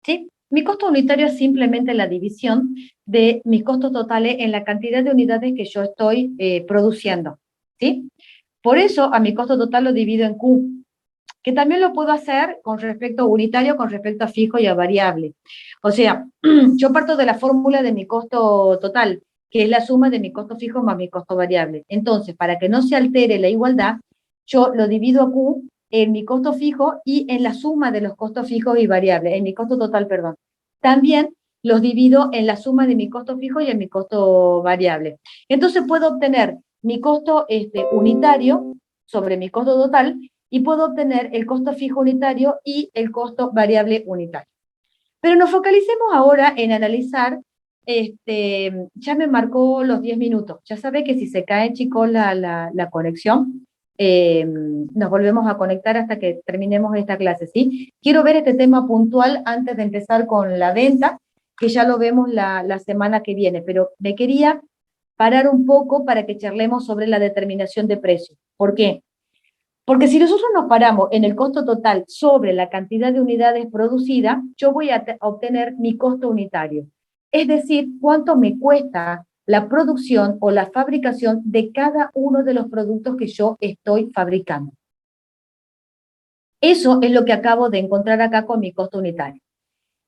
¿Sí? Mi costo unitario es simplemente la división de mis costos totales en la cantidad de unidades que yo estoy produciendo. ¿Sí? Por eso a mi costo total lo divido en Q, que también lo puedo hacer con respecto a unitario, con respecto a fijo y a variable. O sea, yo parto de la fórmula de mi costo total, que es la suma de mi costo fijo más mi costo variable. Entonces, para que no se altere la igualdad, yo lo divido a Q en mi costo fijo y en la suma de los costos fijos y variables, en mi costo total, perdón. También los divido en la suma de mi costo fijo y en mi costo variable. Entonces puedo obtener mi costo unitario sobre mi costo total y puedo obtener el costo fijo unitario y el costo variable unitario. Pero nos focalicemos ahora en analizar, ya me marcó los 10 minutos, ya sabe que si se cae, chicos, la conexión, nos volvemos a conectar hasta que terminemos esta clase, ¿sí? Quiero ver este tema puntual antes de empezar con la venta, que ya lo vemos la semana que viene, pero me quería parar un poco para que charlemos sobre la determinación de precios. ¿Por qué? Porque si nosotros nos paramos en el costo total sobre la cantidad de unidades producidas, yo voy a obtener mi costo unitario. Es decir, cuánto me cuesta la producción o la fabricación de cada uno de los productos que yo estoy fabricando. Eso es lo que acabo de encontrar acá con mi costo unitario.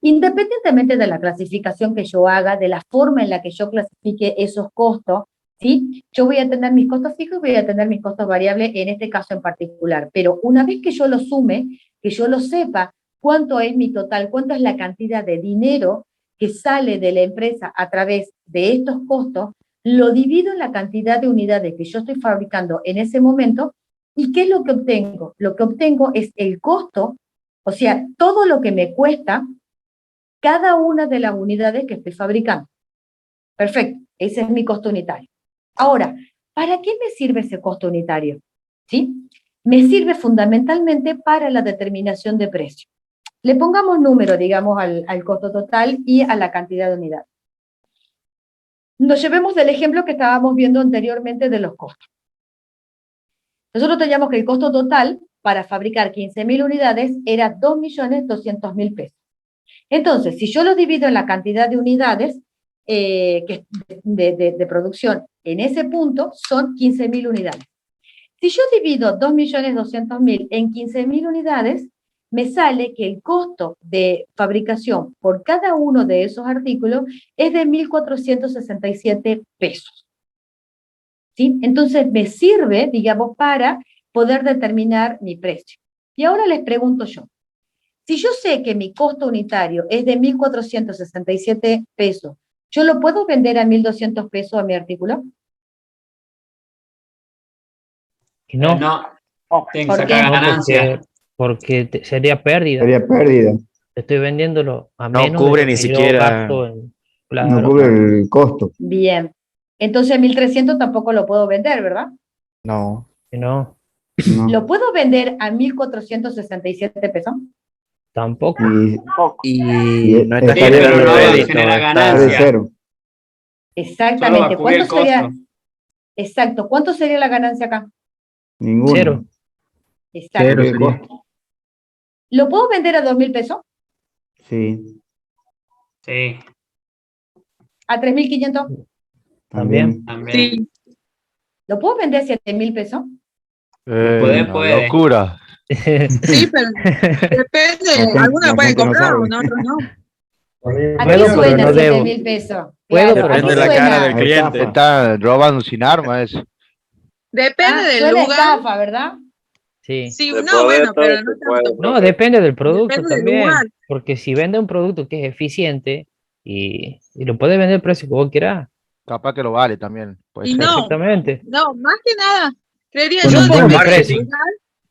Independientemente de la clasificación que yo haga, de la forma en la que yo clasifique esos costos, ¿sí? Yo voy a tener mis costos fijos y voy a tener mis costos variables en este caso en particular. Pero una vez que yo lo sume, que yo lo sepa, cuánto es mi total, cuánto es la cantidad de dinero que sale de la empresa a través de estos costos, lo divido en la cantidad de unidades que yo estoy fabricando en ese momento. ¿Y qué es lo que obtengo? Lo que obtengo es el costo, o sea, todo lo que me cuesta cada una de las unidades que estoy fabricando. Perfecto, ese es mi costo unitario. Ahora, ¿para qué me sirve ese costo unitario? ¿Sí? Me sirve fundamentalmente para la determinación de precio. Le pongamos número, digamos, al costo total y a la cantidad de unidades. Nos llevemos del ejemplo que estábamos viendo anteriormente de los costos. Nosotros teníamos que el costo total para fabricar 15.000 unidades era 2.200.000 pesos. Entonces, si yo lo divido en la cantidad de unidades de producción en ese punto, son 15.000 unidades. Si yo divido 2.200.000 en 15.000 unidades, me sale que el costo de fabricación por cada uno de esos artículos es de 1.467 pesos. ¿sí? Entonces me sirve, digamos, para poder determinar mi precio. Y ahora les pregunto yo, si yo sé que mi costo unitario es de 1.467 pesos, ¿yo lo puedo vender a 1.200 pesos a mi artículo?
Y no,
No, tienen que
¿Por
sacar
qué?
no
ganancia.
porque sería pérdida.
Sería pérdida.
Estoy vendiéndolo a
No
menos de
cubre
lo
ni
que yo
siquiera.
gasto en...
No
Claro.
cubre el costo.
Bien. Entonces 1.300 tampoco lo puedo vender, ¿verdad?
No.
Que no,
No.
¿Lo puedo vender a 1.467 pesos?
tampoco.
Y
Y no
Sí,
estás
estaría
pero
generando
no va a
de,
rédito,
generar
de
ganancia.
cero.
Solo va a
Exactamente.
cubrir
¿Cuánto
el costo.
sería? Exacto. ¿Cuánto sería la ganancia acá?
Ninguno.
Cero.
Exacto.
Porque el costo.
¿Lo puedo vender a 2.000 pesos?
Sí,
Sí,
¿A 3.500?
también.
también.
Sí,
¿Lo puedo vender a 7.000 pesos?
Puede,
Una
puede.
locura.
sí, pero depende. Algunos
La
pueden
gente no
comprar,
sabe.
otros no.
¿A
Puedo,
qué
pero
suena
no
7
debo.
mil pesos?
Puedo,
Claro,
pero
¿a
no
qué
Depende de la
debo.
cara del
suena?
A estafa.
cliente.
Están robando sin arma eso.
Depende del
Suena a
lugar.
estafa, ¿verdad?
Sí.
Sí,
Se
no,
puede,
bueno,
todo
pero no
se puede,
tanto.
No,
profe.
depende del producto
Depende del lugar.
también. Porque si vende un producto que es eficiente y lo puede vender al precio que vos quieras.
Capaz que lo vale también, puede
Y
ser.
no,
Exactamente.
no, más que nada, creería
Con
yo,
un buen
depende del
precio.
lugar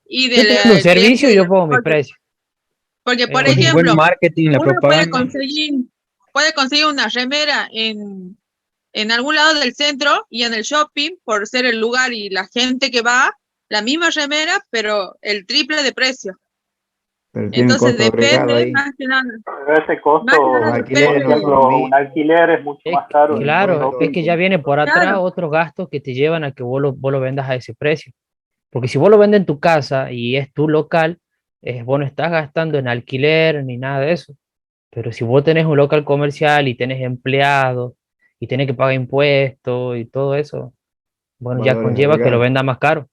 y
Yo
del
te vendo un servicio
cliente.
y yo pongo mi precio.
Porque, por
Es así.
ejemplo, uno puede conseguir una remera en algún lado del centro y en el shopping, por ser el lugar y la gente que va, la misma remera, pero el triple de precio.
Pero tiene un
Entonces
costo agregado
depende
ahí.
más que nada.
Pero ese
Más que
costo,
nada
Los
por
alquileres,
depende.
los
un alquiler es mucho más caro en un
Claro, es que
shopping.
ya viene por atrás
Claro,
otros gastos que te llevan a que vos lo vendas a ese precio. Porque si vos lo vendes en tu casa y es tu local, vos no estás gastando en alquiler ni nada de eso. Pero si vos tenés un local comercial y tenés empleados y tenés que pagar impuestos y todo eso, bueno, ya
valores
conlleva que lo
agregados.
venda más caro.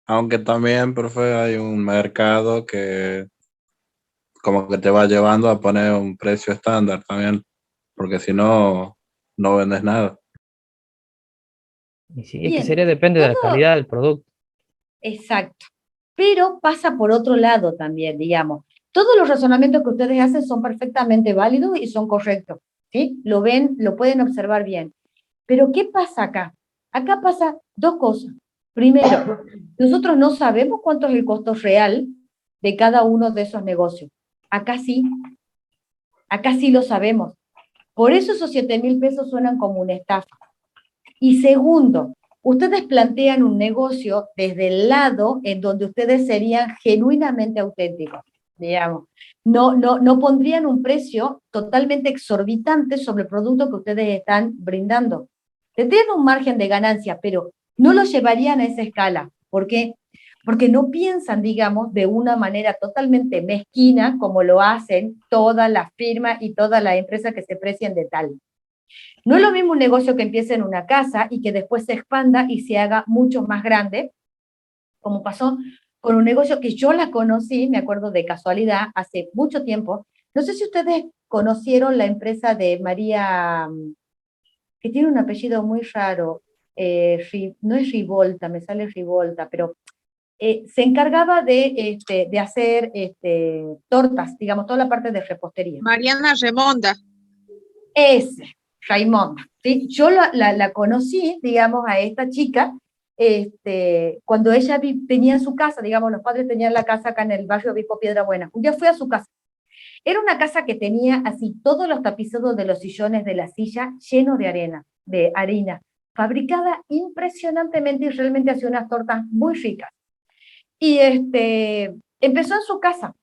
Aunque también, profe, hay un mercado que como que te va llevando a poner un precio estándar también, porque si no, no vendes nada.
Y sí, es que
Bien,
sería depende de la
todo
calidad del producto.
exacto. Pero pasa por otro lado también, digamos. Todos los razonamientos que ustedes hacen son perfectamente válidos y son correctos, ¿sí? Lo ven, lo pueden observar bien. Pero ¿qué pasa acá? Acá pasa dos cosas. Primero, nosotros no sabemos cuánto es el costo real de cada uno de esos negocios. Acá sí lo sabemos. Por eso esos 7.000 pesos suenan como una estafa. Y segundo, ustedes plantean un negocio desde el lado en donde ustedes serían genuinamente auténticos, digamos. No pondrían un precio totalmente exorbitante sobre el producto que ustedes están brindando. Tendrían un margen de ganancia, pero no lo llevarían a esa escala. ¿Por qué? Porque no piensan, digamos, de una manera totalmente mezquina como lo hacen todas las firmas y todas las empresas que se precian de tal. No es lo mismo un negocio que empiece en una casa y que después se expanda y se haga mucho más grande, como pasó con un negocio que yo la conocí, me acuerdo de casualidad, hace mucho tiempo. No sé si ustedes conocieron la empresa de María, que tiene un apellido muy raro, no es Rivolta, me sale Rivolta, pero se encargaba de hacer tortas, digamos, toda la parte de repostería.
Mariana Remonda.
Ese, Raimonda, ¿sí? Yo la conocí, digamos, a esta chica, cuando ella tenía su casa, digamos, los padres tenían la casa acá en el barrio Obispo Piedra Buena. Un día fui a su casa. Era una casa que tenía así todos los tapizados de los sillones de la silla llenos de arena, de harina, fabricada impresionantemente y realmente hacía unas tortas muy ricas. Y empezó en su casa,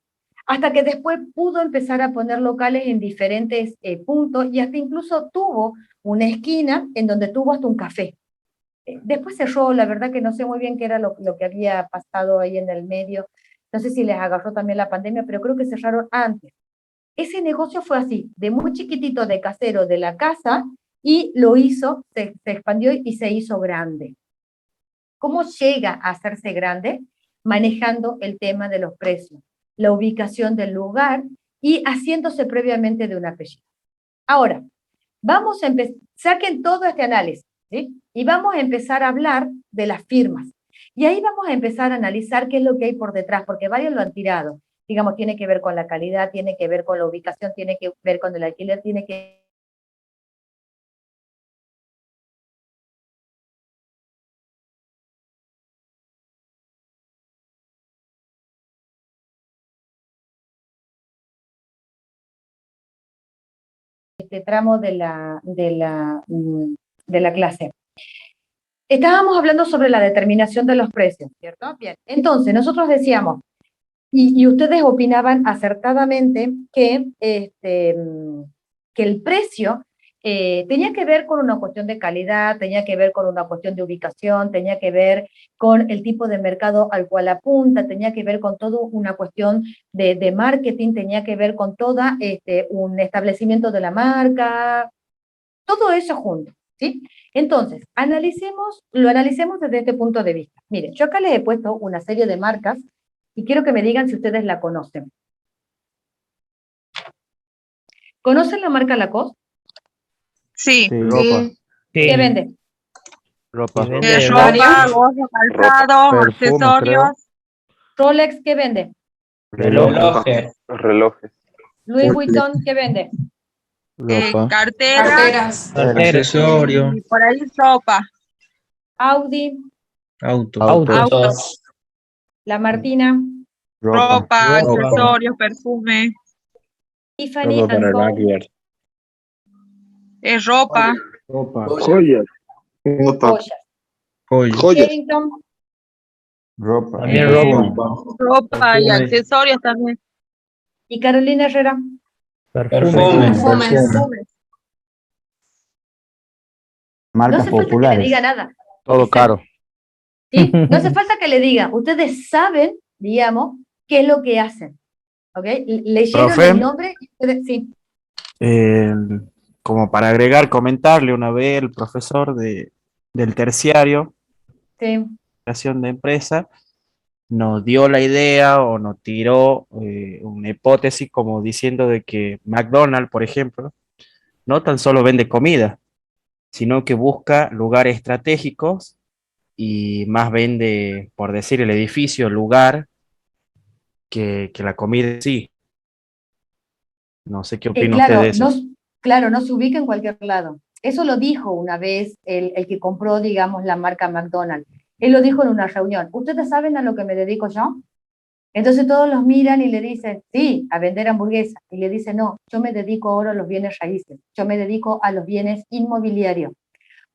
hasta que después pudo empezar a poner locales en diferentes puntos y hasta incluso tuvo una esquina en donde tuvo hasta un café. Después cerró, la verdad que no sé muy bien qué era lo que había pasado ahí en el medio, no sé si les agarró también la pandemia, pero creo que cerraron antes. Ese negocio fue así, de muy chiquitito, de casero, de la casa, y lo hizo, se expandió y se hizo grande. ¿Cómo llega a hacerse grande? Manejando el tema de los precios, la ubicación del lugar y haciéndose previamente de un apellido. Ahora, vamos a empezar, saquen todo este análisis, ¿sí? Y vamos a empezar a hablar de las firmas. Y ahí vamos a empezar a analizar qué es lo que hay por detrás, porque varios lo han tirado. Digamos, tiene que ver con la calidad, tiene que ver con la ubicación, tiene que ver con el alquiler, tiene que este tramo de la clase. Estábamos hablando sobre la determinación de los precios, ¿cierto? Bien, entonces nosotros decíamos, y ustedes opinaban acertadamente que el precio tenía que ver con una cuestión de calidad, tenía que ver con una cuestión de ubicación, tenía que ver con el tipo de mercado al cual apunta, tenía que ver con toda una cuestión de marketing, tenía que ver con toda un establecimiento de la marca, todo eso junto, ¿sí? Entonces, lo analicemos desde este punto de vista. Miren, yo acá les he puesto una serie de marcas y quiero que me digan si ustedes la conocen. ¿Conocen la marca Lacoste?
Sí.
Ropa.
¿Qué vende?
Ropa.
Ropa, gorro, calzado,
Perfumes, creo.
accesorios.
Rolex, ¿qué vende?
Relojes.
Relojes.
Louis Vuitton, ¿qué vende?
Ropa.
Carteras.
Accesorio.
Y por ahí ropa.
Audi,
Auto.
Autos.
La Martina,
Ropa, accesorios, perfume.
Tiffany
Todo para el
Co,
backyard.
Es ropa.
Joyas.
joyas. Kennington,
Ropa.
También ropa.
Ropa y accesorios también.
y Carolina Herrera.
Perfume.
Perfumes.
No
Marcas
hace falta que le
populares.
diga nada.
Todo caro.
¿Sí? No hace falta que le diga. Ustedes saben, digamos, qué es lo que hacen. ¿Ok? Leyeron
Profe.
el nombre y ustedes, sí.
Como para agregar, comentarle una vez el profesor del terciario,
Sí.
creación de empresa, nos dio la idea o nos tiró una hipótesis como diciendo de que McDonald's, por ejemplo, no tan solo vende comida, sino que busca lugares estratégicos y más vende, por decir, el edificio, el lugar, que la comida en sí. No sé qué opina usted
Claro,
de eso.
claro, no se ubica en cualquier lado. Eso lo dijo una vez el que compró, digamos, la marca McDonald's. Él lo dijo en una reunión. ¿Ustedes saben a lo que me dedico yo? Entonces todos los miran y le dicen, sí, a vender hamburguesas. Y le dicen, no, yo me dedico ahora a los bienes raíces. Yo me dedico a los bienes inmobiliarios.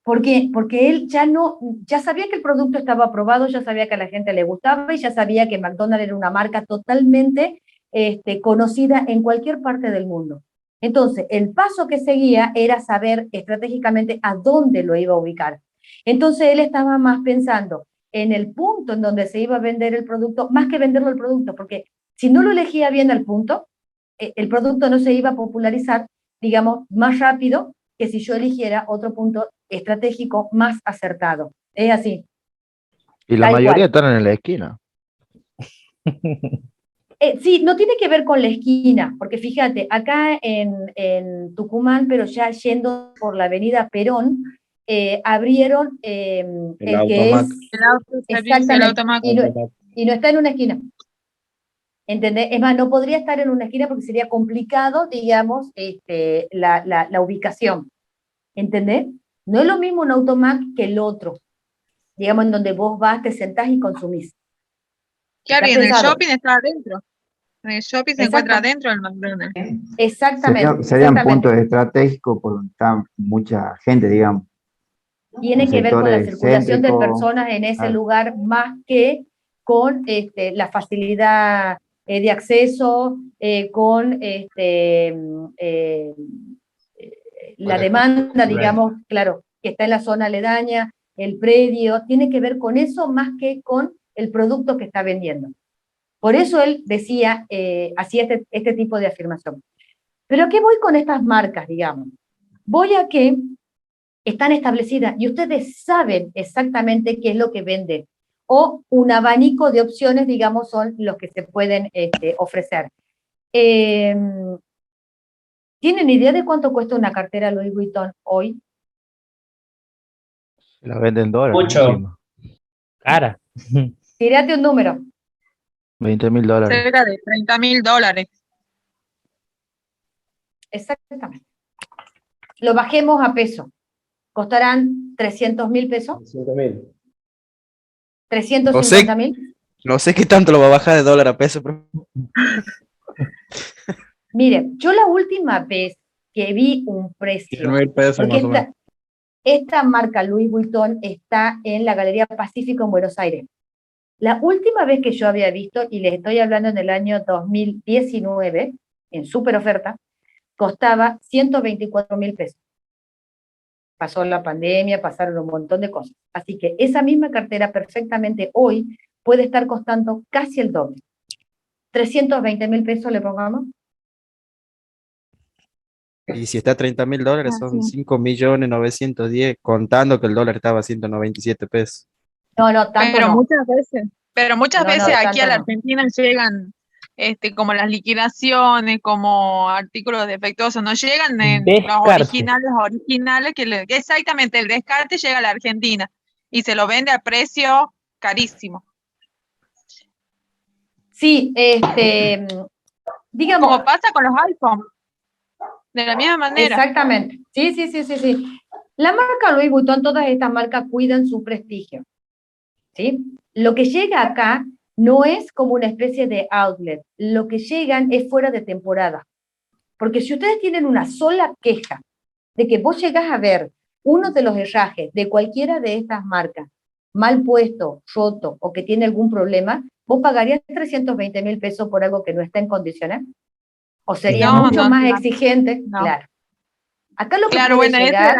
¿Por qué? Porque él ya sabía que el producto estaba aprobado, ya sabía que a la gente le gustaba y ya sabía que McDonald's era una marca totalmente conocida en cualquier parte del mundo. Entonces, el paso que seguía era saber estratégicamente a dónde lo iba a ubicar. Entonces, él estaba más pensando en el punto en donde se iba a vender el producto, más que venderlo el producto, porque si no lo elegía bien al punto, el producto no se iba a popularizar, digamos, más rápido que si yo eligiera otro punto estratégico más acertado. Es así.
Y la
Tal
mayoría
cual.
están en la esquina.
Sí, no tiene que ver con la esquina, porque fíjate, acá en Tucumán, pero ya yendo por la avenida Perón, abrieron el que
Automac.
es
El autoservicio, el
exactamente,
automac.
y no está en una esquina. ¿Entendés? Es más, no podría estar en una esquina porque sería complicado, digamos, la ubicación. ¿Entendés? No es lo mismo un automac que el otro, digamos, en donde vos vas, te sentás y consumís.
Claro,
Está
y en el
pensado.
shopping está adentro. En el shopping se encuentra adentro del McDonald's.
Exactamente.
Serían
exactamente.
puntos estratégicos por donde está mucha gente, digamos.
Tiene que ver con la
Sectores
circulación de
céntricos.
personas en ese
Claro.
lugar más que con la facilidad de acceso, con la demanda, digamos, claro, que está en la zona aledaña, el predio, tiene que ver con eso más que con el producto que está vendiendo. Por eso él decía, hacía este tipo de afirmación. Pero ¿a qué voy con estas marcas, digamos? Voy a que están establecidas y ustedes saben exactamente qué es lo que venden, o un abanico de opciones, digamos, son los que se pueden ofrecer. ¿Tienen idea de cuánto cuesta una cartera Louis Vuitton hoy?
La venden en dólares.
Mucho.
encima.
Cara.
Tírate un número.
$20.000.
Cerca de $30.000.
Exactamente. Lo bajemos a peso. ¿Costarán 300.000 pesos? 350.000.
No sé qué tanto lo va a bajar de dólar a peso, pero
Mire, yo la última vez que vi un precio,
100.000 pesos
porque
más o menos.
esta marca Louis Vuitton está en la Galería Pacífico en Buenos Aires. La última vez que yo había visto, y les estoy hablando en el año 2019, en super oferta, costaba 124.000 pesos. Pasó la pandemia, pasaron un montón de cosas. Así que esa misma cartera perfectamente hoy puede estar costando casi el doble. 320.000 pesos le pongamos.
y si está a $30.000 son 5.910.000, contando que el dólar estaba a 197 pesos.
No, tanto
Pero
no.
muchas
No,
veces aquí
tanto
a la
no.
Argentina llegan como las liquidaciones, como artículos defectuosos, no llegan en los
Descarte.
originales, que exactamente el descarte llega a la Argentina y se lo vende a precio carísimo.
Sí, digamos.
Como pasa con los iPhone, de la misma manera.
Exactamente. Sí. La marca Louis Vuitton, todas estas marcas cuidan su prestigio. ¿Sí? Lo que llega acá no es como una especie de outlet. Lo que llegan es fuera de temporada. Porque si ustedes tienen una sola queja de que vos llegás a ver uno de los herrajes de cualquiera de estas marcas mal puesto, roto o que tiene algún problema, ¿vos pagarías 320.000 pesos por algo que no está en condiciones? ¿O sería mucho más exigente?
No.
Claro. Acá lo que
Claro,
puede
bueno,
llegar...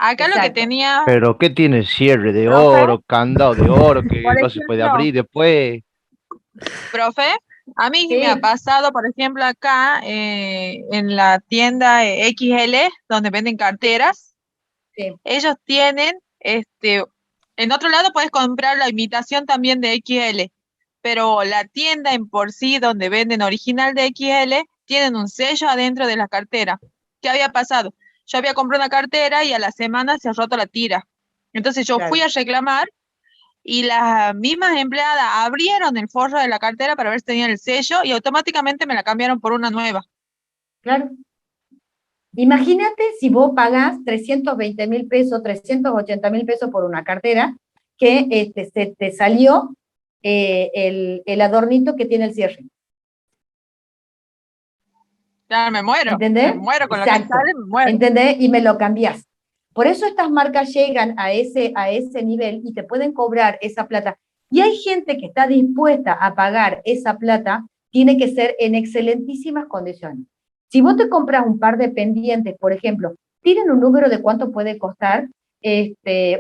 Acá lo que tenía...
Pero ¿qué tiene cierre de
¿Profe?
oro, candado de oro, que
Por
no se puede
ejemplo,
abrir después?
Profe, a mí
Sí.
me ha pasado, por ejemplo, acá en la tienda XL, donde venden carteras,
Sí.
ellos tienen, en otro lado puedes comprar la imitación también de XL, pero la tienda en por sí, donde venden original de XL, tienen un sello adentro de la cartera. ¿Qué había pasado? Yo había comprado una cartera y a la semana se ha roto la tira. Entonces yo fui a reclamar y las mismas empleadas abrieron el forro de la cartera para ver si tenían el sello y automáticamente me la cambiaron por una nueva.
Claro. Imagínate si vos pagás 320.000 pesos, 380.000 pesos por una cartera que se te salió el adornito que tiene el cierre.
Claro, me muero.
¿Entendés?
Me muero con
Exacto.
lo que sale, me muero.
¿Entendés? Y me lo cambiás. Por eso estas marcas llegan a ese nivel y te pueden cobrar esa plata. Y hay gente que está dispuesta a pagar esa plata, tiene que ser en excelentísimas condiciones. Si vos te compras un par de pendientes, por ejemplo, tienen un número de cuánto puede costar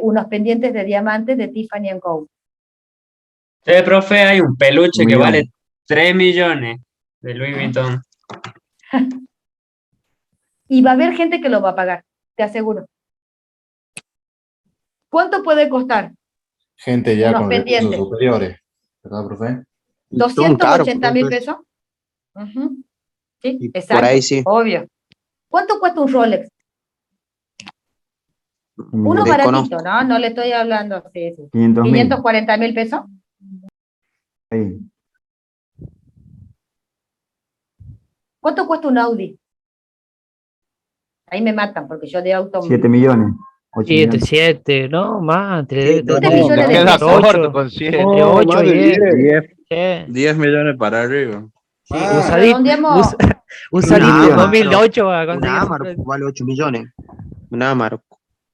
unos pendientes de diamantes de Tiffany & Co.
Sí, profe, hay un peluche que vale 3 millones de Louis Vuitton.
Y va a haber gente que lo va a pagar, te aseguro. ¿Cuánto puede costar?
Gente ya
Unos
con recursos
pendientes.
superiores, ¿verdad, profe?
280.000 pesos. Uh-huh. Sí, exacto.
Por ahí sí.
Obvio. ¿Cuánto cuesta un Rolex? Uno baratito, ¿no? No le estoy hablando. Sí. 540.000 pesos.
Sí.
¿Cuánto cuesta un Audi? Ahí me matan porque yo de auto...
7 millones.
7, no, más.
millones de
Queda
pesos.
corto con 7.
Entre 8 y 10.
10 millones para arriba.
Sí, usadito 2008 va a
Un
conseguir.
Amarok vale 8 millones. Un Amarok.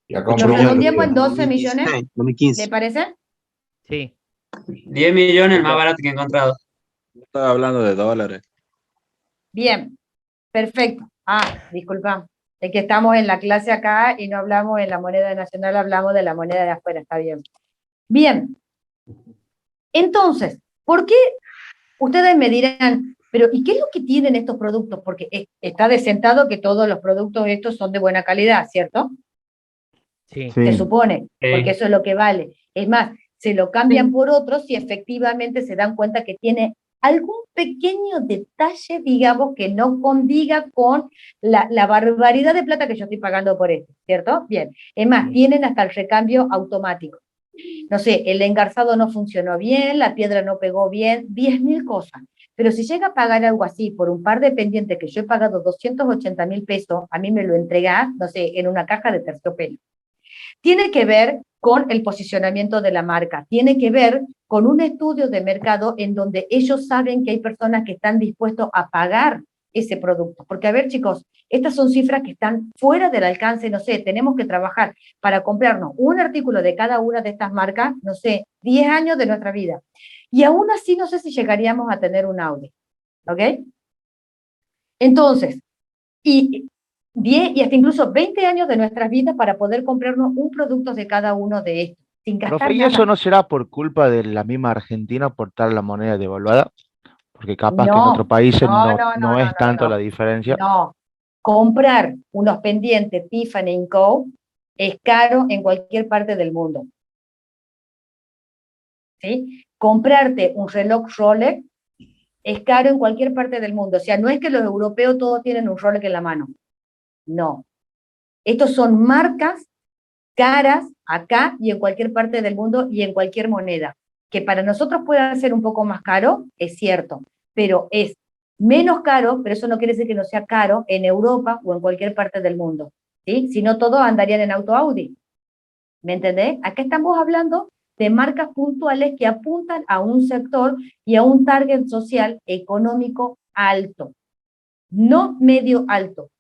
Ya
Lo redondeamos en 12 millones.
2015.
¿Le parece?
Sí.
10 millones el más barato que he encontrado.
Estaba hablando de dólares.
Bien, perfecto. Disculpa, es que estamos en la clase acá y no hablamos en la moneda nacional, hablamos de la moneda de afuera, está bien. Bien, entonces, ¿por qué? Ustedes me dirán, pero ¿y qué es lo que tienen estos productos? Porque está de sentado que todos los productos estos son de buena calidad, ¿cierto?
Sí.
Se supone, porque eso es lo que vale. Es más, se lo cambian por otros si efectivamente se dan cuenta que tiene algún pequeño detalle, digamos, que no condiga con la barbaridad de plata que yo estoy pagando por esto, ¿cierto? Bien, es más, tienen hasta el recambio automático. No sé, el engarzado no funcionó bien, la piedra no pegó bien, 10.000 cosas. Pero si llega a pagar algo así por un par de pendientes que yo he pagado 280.000 pesos, a mí me lo entrega, no sé, en una caja de terciopelo. Tiene que ver con el posicionamiento de la marca, tiene que ver con un estudio de mercado en donde ellos saben que hay personas que están dispuestos a pagar ese producto. Porque, a ver, chicos, estas son cifras que están fuera del alcance, no sé, tenemos que trabajar para comprarnos un artículo de cada una de estas marcas, no sé, 10 años de nuestra vida. Y aún así no sé si llegaríamos a tener un Audi, ¿ok? Entonces, y 10 y hasta incluso 20 años de nuestras vidas para poder comprarnos un producto de cada uno de estos, sin gastar
Profe, ¿y
nada.
eso no será por culpa de la misma Argentina por estar la moneda devaluada? Porque capaz que en otros países no es tanto la diferencia.
No, comprar unos pendientes Tiffany & Co. es caro en cualquier parte del mundo. ¿Sí? Comprarte un reloj Rolex es caro en cualquier parte del mundo. O sea, no es que los europeos todos tienen un Rolex en la mano. No. Estos son marcas caras acá y en cualquier parte del mundo y en cualquier moneda. Que para nosotros pueda ser un poco más caro, es cierto, pero es menos caro, pero eso no quiere decir que no sea caro en Europa o en cualquier parte del mundo. ¿Sí? Si no, todos andarían en auto Audi. ¿Me entendés? Acá estamos hablando de marcas puntuales que apuntan a un sector y a un target social económico alto. No medio alto,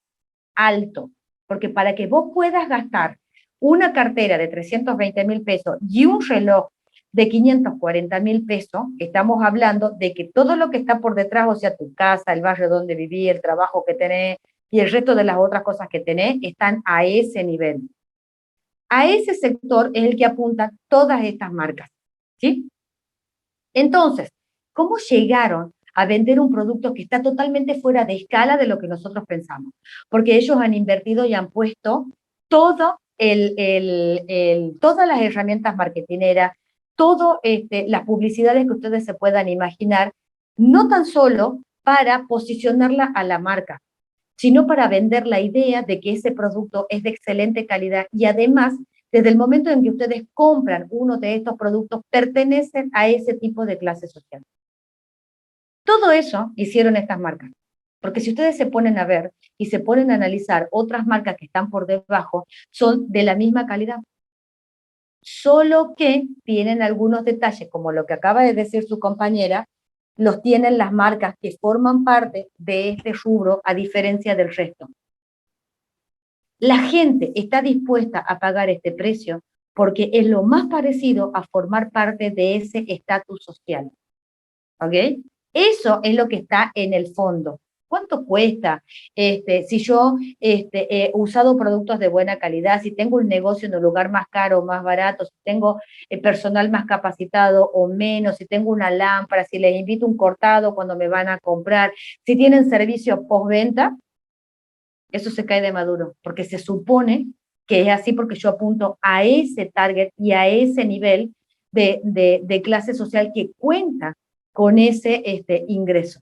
alto. Porque para que vos puedas gastar una cartera de 320.000 pesos y un reloj de 540.000 pesos, estamos hablando de que todo lo que está por detrás, o sea, tu casa, el barrio donde vivís, el trabajo que tenés y el resto de las otras cosas que tenés, están a ese nivel. A ese sector es el que apuntan todas estas marcas, ¿sí? Entonces, ¿cómo llegaron a vender un producto que está totalmente fuera de escala de lo que nosotros pensamos? Porque ellos han invertido y han puesto todo todas las herramientas marketineras, todas las publicidades que ustedes se puedan imaginar, no tan solo para posicionarla a la marca, sino para vender la idea de que ese producto es de excelente calidad y además, desde el momento en que ustedes compran uno de estos productos, pertenecen a ese tipo de clase social. Todo eso hicieron estas marcas. Porque si ustedes se ponen a ver y se ponen a analizar otras marcas que están por debajo, son de la misma calidad. Solo que tienen algunos detalles, como lo que acaba de decir su compañera, los tienen las marcas que forman parte de este rubro a diferencia del resto. La gente está dispuesta a pagar este precio porque es lo más parecido a formar parte de ese estatus social. ¿Ok? Eso es lo que está en el fondo. ¿Cuánto cuesta si yo he usado productos de buena calidad, si tengo un negocio en un lugar más caro o más barato, si tengo personal más capacitado o menos, si tengo una lámpara, si les invito un cortado cuando me van a comprar, si tienen servicio postventa? Eso se cae de maduro, porque se supone que es así porque yo apunto a ese target y a ese nivel de clase social que cuenta con ese ingreso.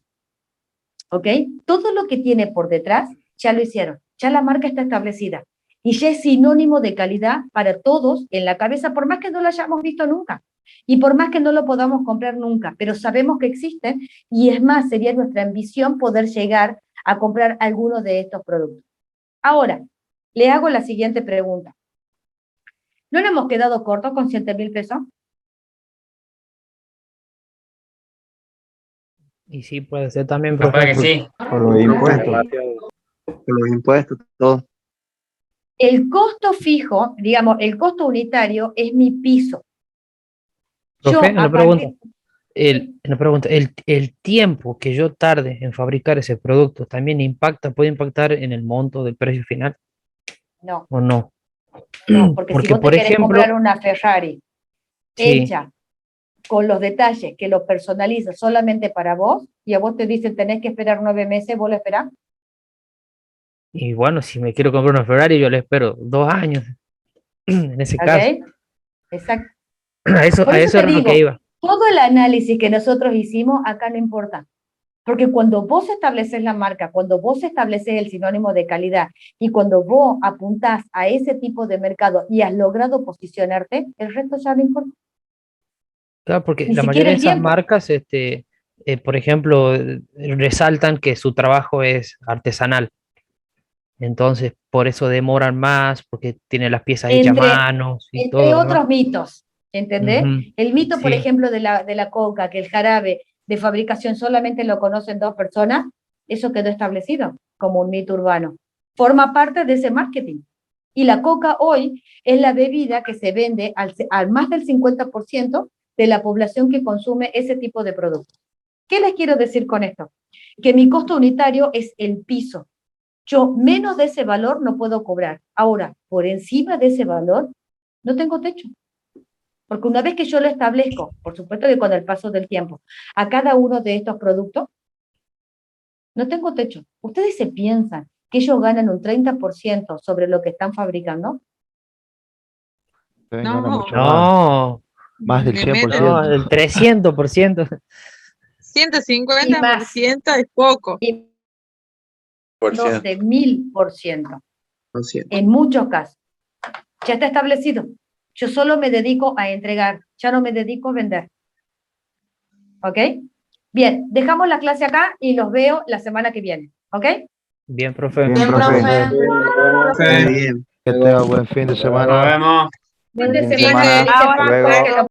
¿Ok? Todo lo que tiene por detrás ya lo hicieron, ya la marca está establecida y ya es sinónimo de calidad para todos en la cabeza, por más que no lo hayamos visto nunca y por más que no lo podamos comprar nunca, pero sabemos que existen y es más, sería nuestra ambición poder llegar a comprar alguno de estos productos. Ahora, le hago la siguiente pregunta. ¿No le hemos quedado cortos con 7.000 pesos?
Y sí, puede ser también,
Capaz
profe.
que sí.
Por los impuestos.
Por los impuestos, todo.
El costo fijo, digamos, el costo unitario es mi piso.
Profe,
Yo, a partir,
una pregunta, el tiempo que yo tarde en fabricar ese producto también puede impactar en el monto del precio final,
no,
¿o no?
no, porque si vos te
por
querés
ejemplo,
comprar una Ferrari
sí,
hecha con los detalles que lo personaliza solamente para vos, y a vos te dicen tenés que esperar 9 meses, ¿vos lo esperás?
y bueno, si me quiero comprar una Ferrari, yo le espero 2 años, en ese caso.
¿Ok? Exacto.
A
Por eso
eso
te
era lo que
digo,
iba.
todo el análisis que nosotros hicimos acá no importa. Porque cuando vos estableces la marca, cuando vos estableces el sinónimo de calidad y cuando vos apuntás a ese tipo de mercado y has logrado posicionarte, el resto ya no importa.
Claro, porque
Ni
la
siquiera
mayoría de
el
esas
tiempo.
marcas, por ejemplo, resaltan que su trabajo es artesanal. Entonces, por eso demoran más, porque tienen las piezas hechas a
Entre,
mano y
entre
todo, ¿no?
otros mitos, ¿entendés?
Ujú.
El mito, por
Sí.
ejemplo, de la coca, que el jarabe de fabricación solamente lo conocen 2 personas, eso quedó establecido como un mito urbano. Forma parte de ese marketing. Y la coca hoy es la bebida que se vende al más del 50% de la población que consume ese tipo de productos. ¿Qué les quiero decir con esto? Que mi costo unitario es el piso. Yo menos de ese valor no puedo cobrar. Ahora, por encima de ese valor, no tengo techo. Porque una vez que yo lo establezco, por supuesto que con el paso del tiempo, a cada uno de estos productos, no tengo techo. ¿Ustedes se piensan que ellos ganan un 30% sobre lo que están fabricando?
Deben ganar
No,
mucho más.
No,
Más del
le
100%.
no, el 300%.
150% es poco.
Y
Por ciento.
de 1000%. En muchos casos. Ya está establecido. Yo solo me dedico a entregar, ya no me dedico a vender. ¿Ok? Bien, dejamos la clase acá y los veo la semana que viene. ¿Ok?
Bien, profe.
Bien, profe.
Muy bien.
Que tenga buen fin de semana.
Nos vemos.
Fin de
Fin de
semana.
semana.
Felices
Hasta luego.
Pascuas, que lo